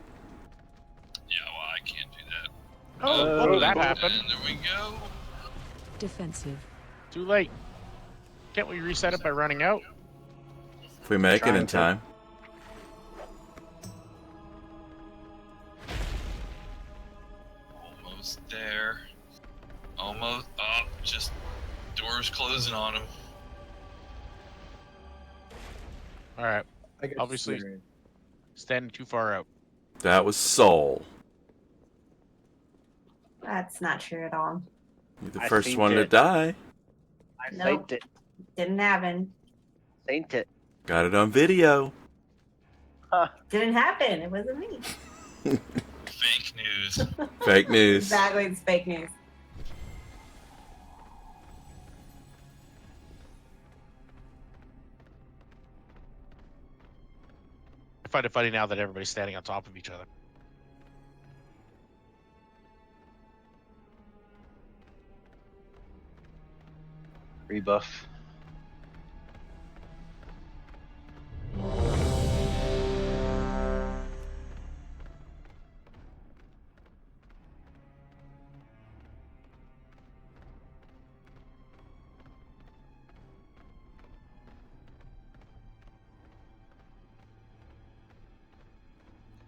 S8: Yeah, well, I can't do that.
S5: Oh, that happened.
S8: And there we go.
S3: Defensive.
S5: Too late. Can't we reset it by running out?
S11: If we make it in
S2: Trying to.
S11: time.
S8: Almost there. Almost. Oh, just doors closing on him.
S5: All right.
S2: I get
S5: Obviously,
S2: you.
S5: standing too far out.
S11: That was Soul.
S14: That's not true at all.
S11: You're the
S7: I
S11: first
S7: seen
S11: one to
S7: it.
S11: die.
S7: I
S14: Nope.
S7: faked it.
S14: Didn't happen.
S7: Saint it.
S11: Got it on video.
S14: Didn't happen. It wasn't me.
S8: Fake news.
S11: Fake news.
S14: Exactly, it's fake news.
S5: I find it funny now that everybody's standing on top of each other.
S1: Rebuff.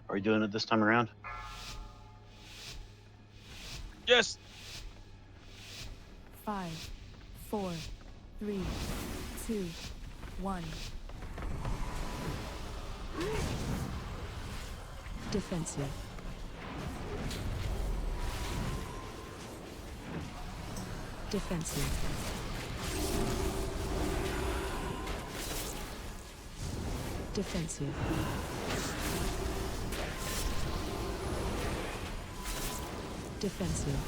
S1: Are we doing it this time around?
S5: Yes.
S3: 5, 4, 3, 2, 1. Defensive. Defensive. Defensive. Defensive.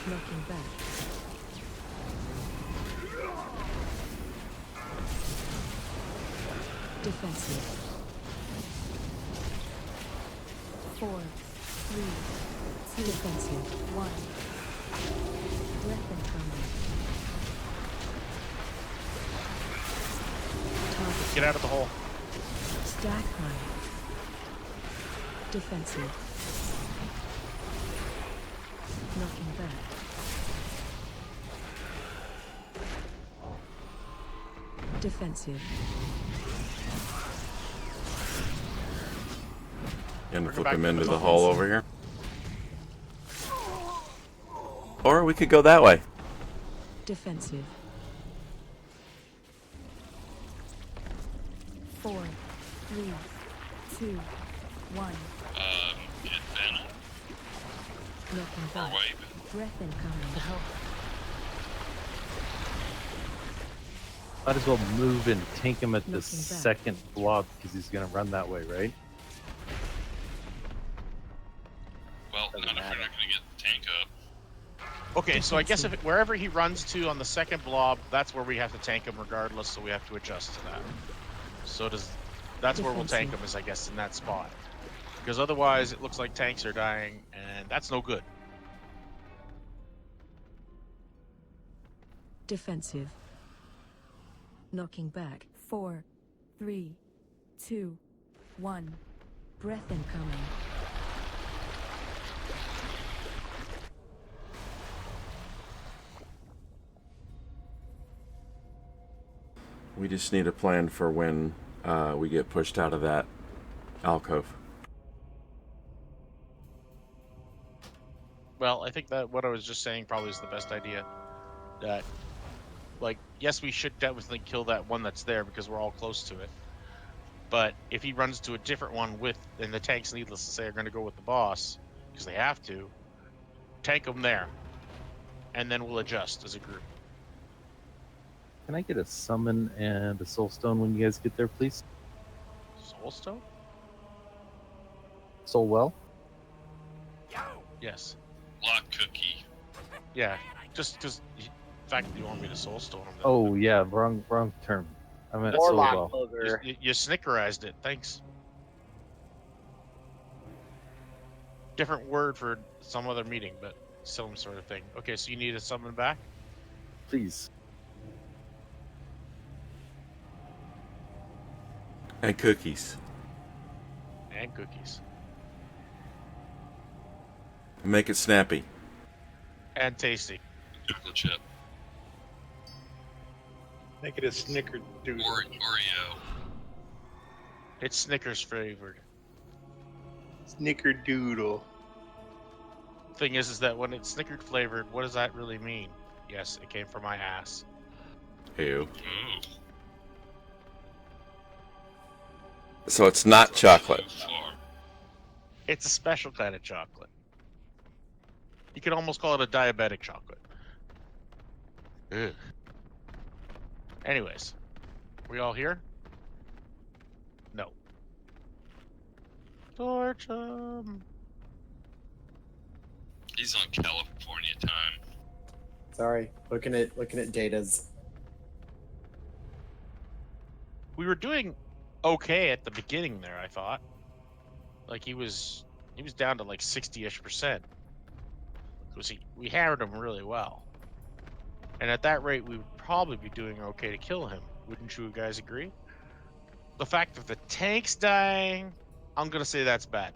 S3: Knocking back. Defensive. 4, 3, 2, defensive. 1. Breath incoming. Target.
S5: Get out of the hole.
S3: Stack high. Defensive. Knocking back. Defensive.
S11: And
S5: Bring
S11: flip
S5: back
S11: him
S5: to
S11: into
S5: the
S11: the
S5: offense.
S11: hole over here. Or we could go that way.
S3: Defensive. 4, 3, 2, 1.
S8: Get Venom.
S3: Knocking
S8: Or
S3: back.
S8: wipe.
S3: Breath incoming.
S6: Might as well move and tank him at the
S3: Knocking back.
S6: second blob because he's going to run that way, right?
S8: Well, not if we're not going to get the tank up.
S5: Okay, so I guess if wherever he runs to on the second blob, that's where we have to tank him regardless, so we have to adjust to that. So that's where we'll tank him, is I guess in that spot. Because otherwise it looks like tanks are dying, and that's no good.
S3: Defensive. Knocking back. 4, 3, 2, 1. Breath incoming.
S11: We just need a plan for when we get pushed out of that alcove.
S5: Well, I think that what I was just saying probably is the best idea. That, like, yes, we should definitely kill that one that's there because we're all close to it. But if he runs to a different one and the tanks, needless to say, are going to go with the boss, because they have to, tank them there. And then we'll adjust as a group.
S6: Can I get a summon and a soul stone when you guys get there, please?
S5: Soul Stone?
S6: Soul well?
S5: Yes.
S8: Lock cookie.
S5: Yeah, just because the fact that you want me to soulstone him.
S6: Oh yeah, wrong term. I meant
S7: Warlock
S6: soul ball.
S7: booger.
S5: You snickerized it. Thanks. Different word for some other meeting, but some sort of thing. Okay, so you need a summon back?
S6: Please.
S11: And cookies.
S5: And cookies.
S11: Make it snappy.
S5: And tasty.
S8: Chocolate chip.
S10: Make it a snickerdoodle.
S8: Oreo.
S5: It's Snickers flavored.
S10: Snickerdoodle.
S5: Thing is that when it's Snickers flavored, what does that really mean? Yes, it came from my ass.
S11: Ew.
S8: Ooh.
S11: So it's not chocolate.
S5: It's a special kind of chocolate. You could almost call it a diabetic chocolate. Ugh. Anyways, we all here? No. Torch 'em.
S8: He's on California time.
S2: Sorry, looking at Data's.
S5: We were doing okay at the beginning there, I thought. Like he was down to like 60-ish%. We hammered him really well. And at that rate, we would probably be doing okay to kill him. Wouldn't you guys agree? The fact that the tank's dying, I'm going to say that's bad.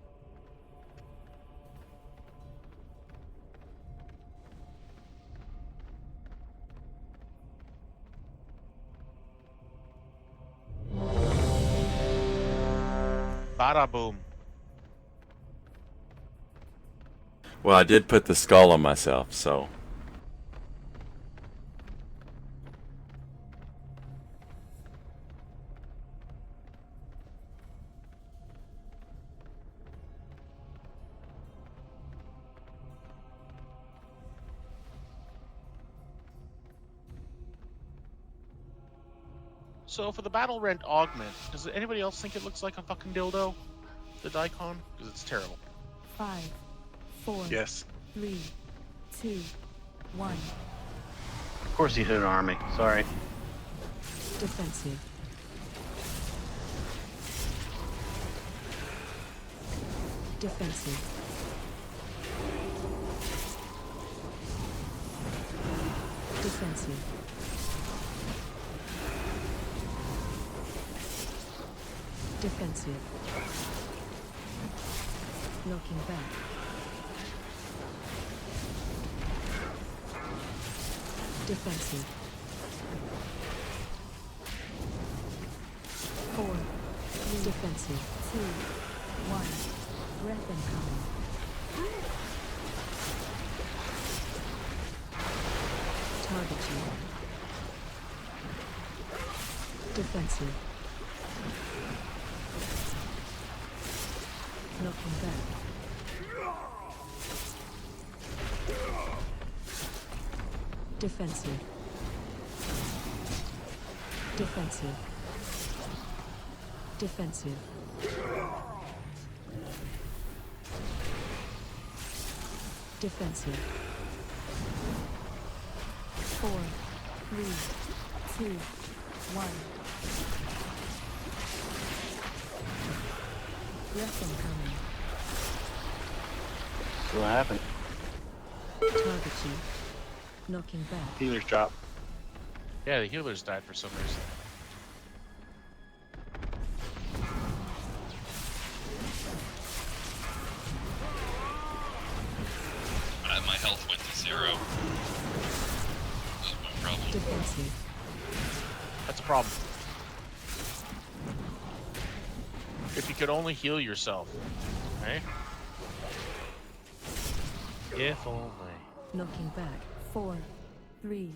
S5: Bada boom.
S11: Well, I did put the skull on myself, so.
S5: So for the battle rent augment, does anybody else think it looks like a fucking dildo? The Daikon? Because it's terrible.
S3: 5, 4,
S10: Yes.
S3: 3, 2, 1.
S1: Of course he hit an army. Sorry.
S3: Defensive. Defensive. Defensive. Defensive. Looking back. Defensive. 4, 3, defensive. 2, 1. Breath incoming. Target you. Defensive. Looking back. Defensive. Defensive. Defensive. Defensive. 4, 3, 2, 1. Breath incoming.
S1: What happened?
S3: Target you. Knocking back.
S1: Healer's drop.
S5: Yeah, the healers died for some reason.
S8: My health went to 0. That's my problem.
S3: Defensive.
S5: That's a problem. If you could only heal yourself, right? If only.
S3: Knocking back. 4, 3,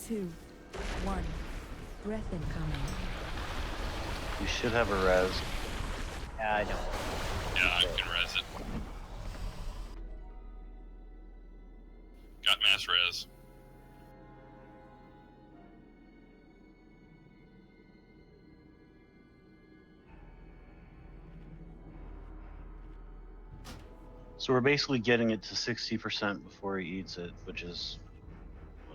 S3: 2, 1. Breath incoming.
S1: You should have a res.
S7: Yeah, I don't.
S8: Yeah, I can res it. Got mass res.
S1: So we're basically getting it to 60% before he eats it, which is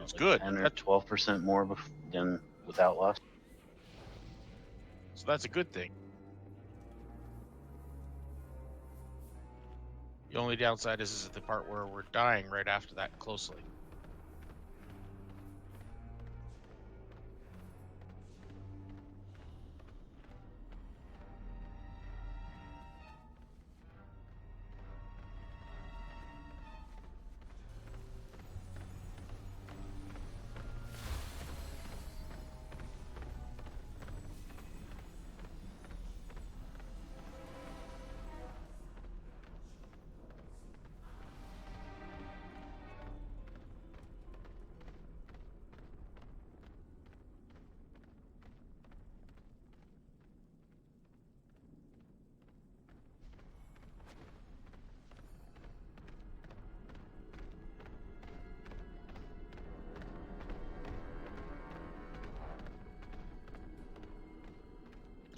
S5: It's good.
S1: 10 or 12% more than without lust.
S5: So that's a good thing. The only downside is the part where we're dying right after that closely.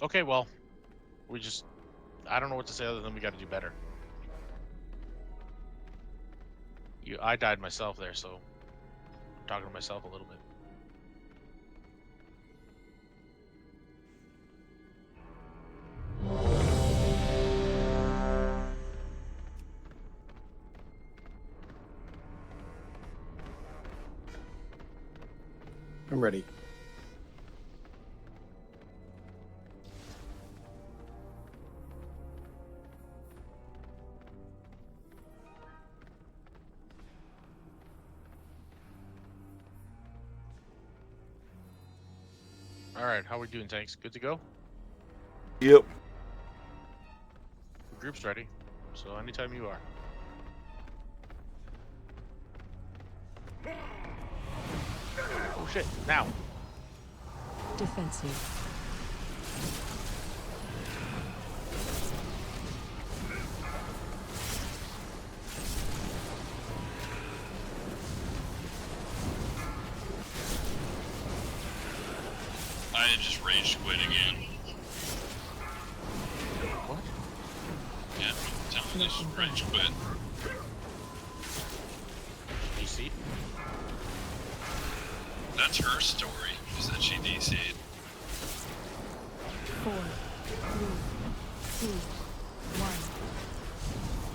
S5: Okay, well, I don't know what to say other than we got to do better. I died myself there, so I'm talking to myself a little bit.
S2: I'm ready.
S5: All right, how we doing, tanks? Good to go?
S11: Yep.
S5: The group's ready, so anytime you are. Oh shit, now.
S3: Defensive.
S8: I had just rage quit again.
S5: What?
S8: Yeah, tell me this rage quit.
S5: DC?
S8: That's her story, is that she DC'd.
S3: 4, 3, 2,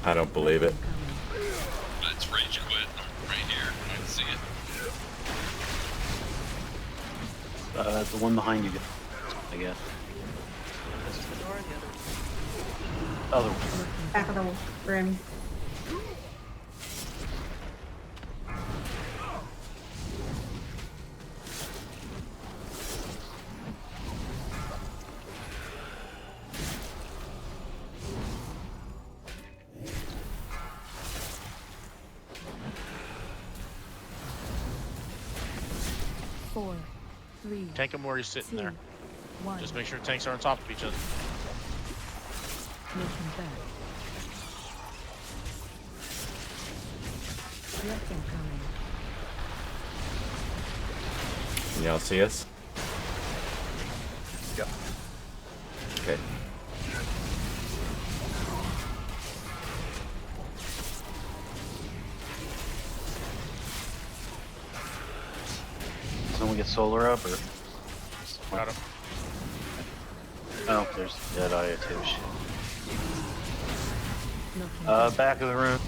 S3: 1.
S11: I don't believe it.
S8: That's rage quit. I'm right here. I can see it.
S1: The one behind you, I guess.
S9: This is the door or the
S1: Other one.
S14: Back of the room.
S3: Four, 3.
S5: Tank him where he's sitting
S3: 2,
S5: there.
S3: 1.
S5: Just make sure tanks are on top of each other.
S3: Making back. Breath incoming.
S11: Can y'all see us?
S10: Yep.
S11: Okay.
S1: Someone get solar up or?
S5: Got him.
S1: Oh, there's dead eye too.
S3: Knocking
S1: Back of the room.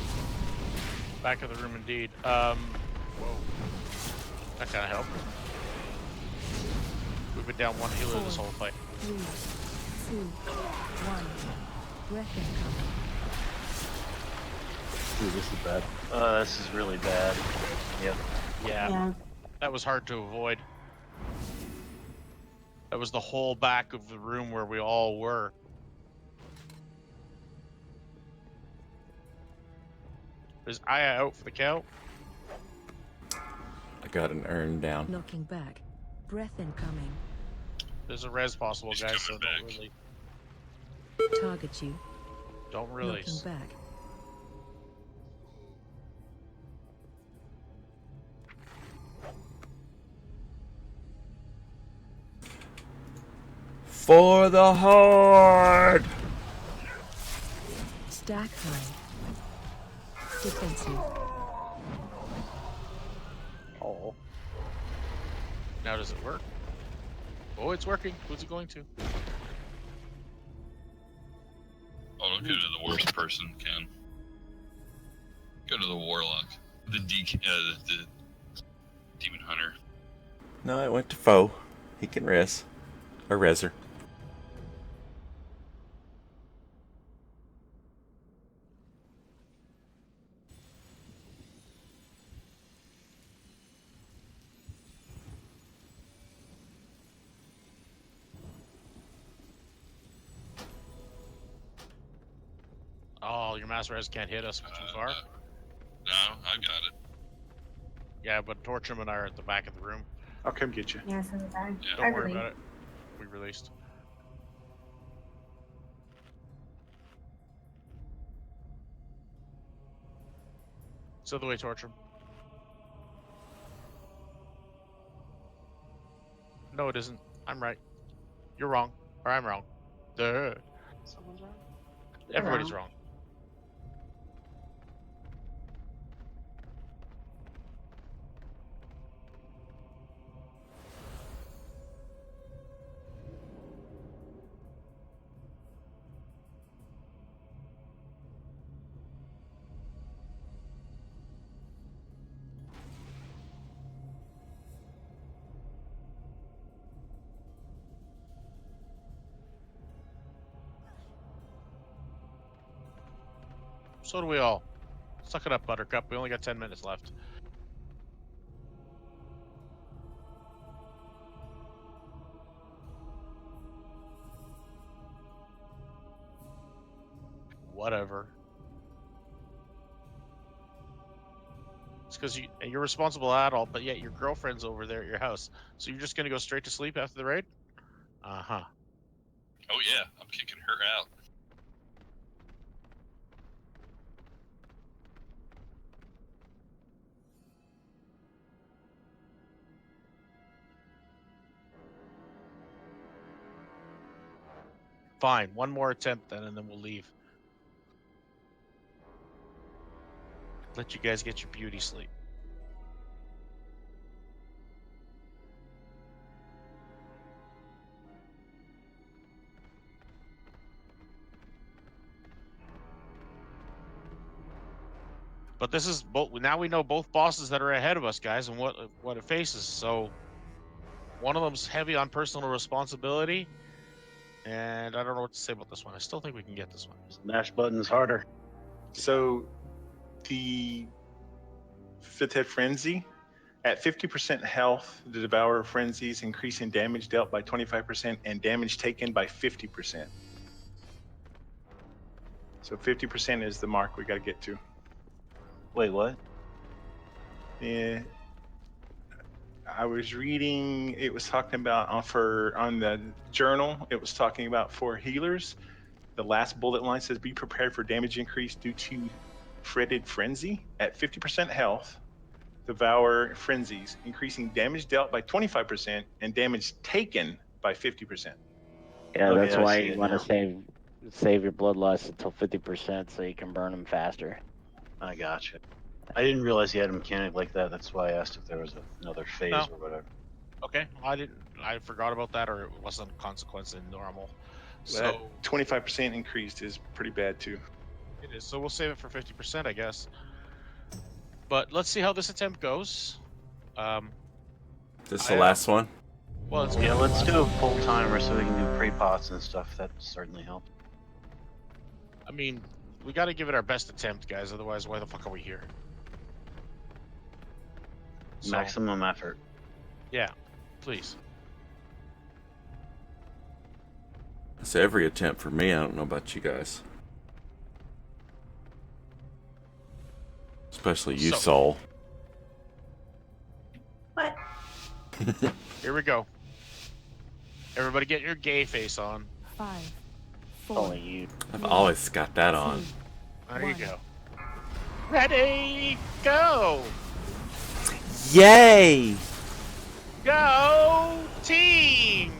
S5: Back of the room indeed. Whoa. That kind of helped. We've been down one healer this whole fight.
S3: 3, 2, 1. Breath incoming.
S6: Ooh, this is bad.
S1: This is really bad. Yep.
S5: Yeah. That was hard to avoid. That was the whole back of the room where we all were. Is Aya out for the count?
S11: I got an urn down.
S3: Knocking back. Breath incoming.
S5: There's a res possible, guys, so don't really.
S3: Target you.
S5: Don't
S3: Knocking
S5: release.
S3: back.
S11: For the Horde!
S3: Stack high. Defensive.
S7: Oh.
S5: Now does it work? Oh, it's working. Who's it going to?
S8: Oh, don't go to the worst person, Ken. Go to the warlock, the demon hunter.
S11: No, it went to foe. He can res. Or reser.
S5: Oh, your mass res can't hit us too far.
S8: No, I've got it.
S5: Yeah, but Torchum and I are at the back of the room.
S10: I'll come get you.
S14: Yeah, so was I.
S5: Don't worry about it. We released. So the way, Torchum. No, it isn't. I'm right. You're wrong. Or I'm wrong. Duh.
S9: Someone's wrong.
S5: Everybody's wrong. So do we all. Suck it up, Buttercup. We only got 10 minutes left. Whatever. It's because you're a responsible adult, but yet your girlfriend's over there at your house. So you're just going to go straight to sleep after the raid? Uh-huh.
S8: Oh yeah, I'm kicking her out.
S5: Fine. One more attempt then, and then we'll leave. Let you guys get your beauty sleep. But this is both. Now we know both bosses that are ahead of us, guys, and what it faces. So one of them's heavy on personal responsibility, and I don't know what to say about this one. I still think we can get this one.
S1: Smash buttons harder.
S10: So, the Fifth Head Frenzy, at 50% health, the Devourer Frenzies increasing damage dealt by 25% and damage taken by 50%. So 50% is the mark we got to get to.
S1: Wait, what?
S10: Yeah, I was reading. It was talking about on the journal. It was talking about for healers. The last bullet line says, "Be prepared for damage increase due to fretted frenzy at 50% health. Devour frenzies, increasing damage dealt by 25% and damage taken by 50%."
S7: Yeah,
S1: Okay,
S7: that's
S1: I
S7: why
S1: see
S7: you
S1: it
S7: want to
S1: now.
S7: save your bloodlust until 50% so you can burn them faster.
S1: I gotcha. I didn't realize he had a mechanic like that. That's why I asked if there was another phase
S5: No.
S1: or whatever.
S5: Okay, I forgot about that, or it wasn't a consequence in normal.
S10: So that 25% increased is pretty bad too.
S5: It is. So we'll save it for 50%, I guess. But let's see how this attempt goes.
S11: This the last one?
S5: Well, it's
S1: Yeah, let's do a full timer so we can do pre-pots and stuff. That certainly helps.
S5: I mean, we got to give it our best attempt, guys. Otherwise, why the fuck are we here? So,
S1: Maximum effort.
S5: Yeah, please.
S11: It's every attempt for me. I don't know about you guys. Especially you, Soul.
S14: What?
S5: Here we go. Everybody get your gay face on.
S3: 5, 4.
S7: Only you.
S11: I've always got that on.
S5: There you go. Ready, go!
S11: Yay!
S5: Go, team!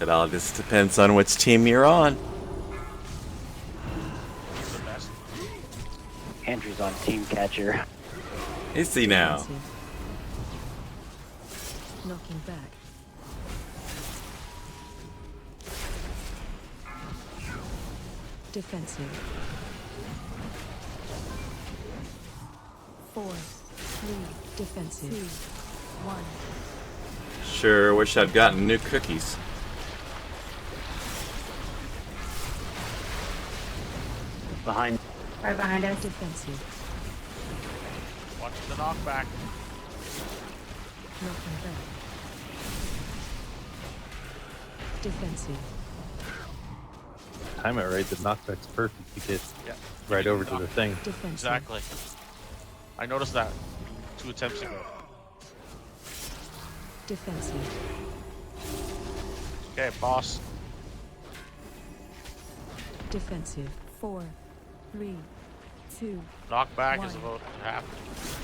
S11: It all just depends on which team you're on.
S7: team catcher.
S11: Is he now?
S3: Defensive. Knocking back. Defensive. 4, 3, defensive. 2, 1.
S11: Sure wish I'd gotten new cookies.
S1: Behind.
S14: Right behind us.
S3: Defensive.
S5: Watch the knockback.
S3: Knocking back. Defensive.
S6: Time it right, the knockback's perfect to get
S5: Yeah.
S6: right over to the thing.
S3: Defensive.
S5: Exactly. I noticed that 2 attempts ago.
S3: Defensive.
S5: Okay, boss.
S3: Defensive. 4, 3, 2.
S5: Knockback is
S3: 1.
S5: about to happen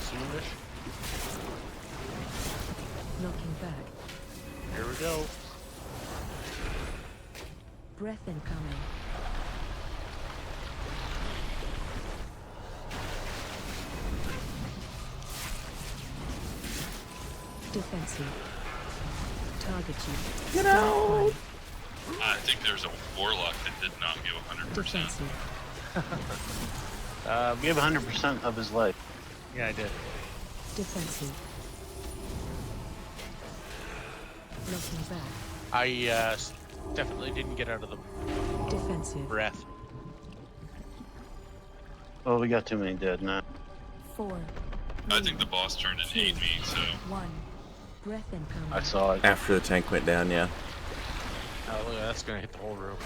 S5: soonish.
S3: Knocking back.
S5: Here we go.
S3: Breath incoming. Defensive. Target you.
S11: Get out!
S8: I think there's a warlock that did not give 100%.
S3: Defensive.
S1: Give 100% of his life.
S5: Yeah, I did.
S3: Defensive. Knocking back.
S5: I definitely didn't get out of the
S3: Defensive.
S5: breath.
S1: Oh, we got too many dead now.
S3: 4,
S8: I think the boss turned and ate me, so
S3: 1. Breath incoming.
S1: I saw it.
S11: After the tank went down, yeah.
S5: Oh, look, that's gonna hit the whole room.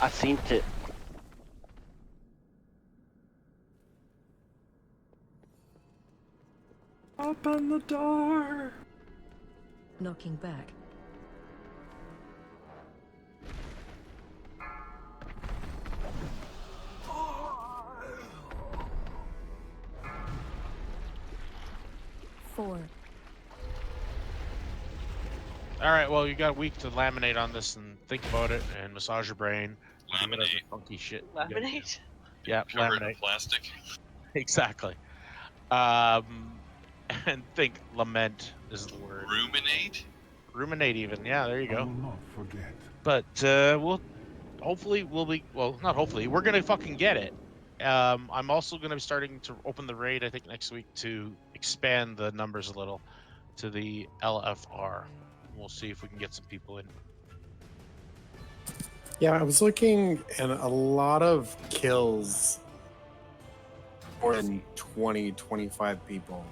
S7: I seen it.
S11: Open the door!
S3: Knocking back. Four.
S5: All right, well, you got a week to laminate on this and think about it and massage your brain. Do whatever
S8: laminate.
S5: funky shit. you gotta do.
S9: Laminate?
S5: Yeah,
S8: Cover it in
S5: laminate.
S8: plastic.
S5: Exactly. And think lament is the word.
S8: Ruminate?
S5: Ruminate even. Yeah, there you
S4: I
S5: go.
S4: will not forget.
S5: But we'll be, well, not hopefully, we're gonna fucking get it. I'm also gonna be starting to open the raid, I think, next week to expand the numbers a little to the LFR. We'll see if we can get some people in.
S2: Yeah, I was looking, and a lot of kills, more than 20, 25 people.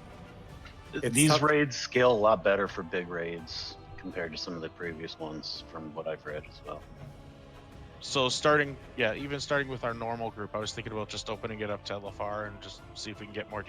S2: It's
S1: These
S2: tough-
S1: raids scale a lot better for big raids compared to some of the previous ones, from what I've read as well.
S5: So even starting with our normal group, I was thinking about just opening it up to LFR and just see if we can get more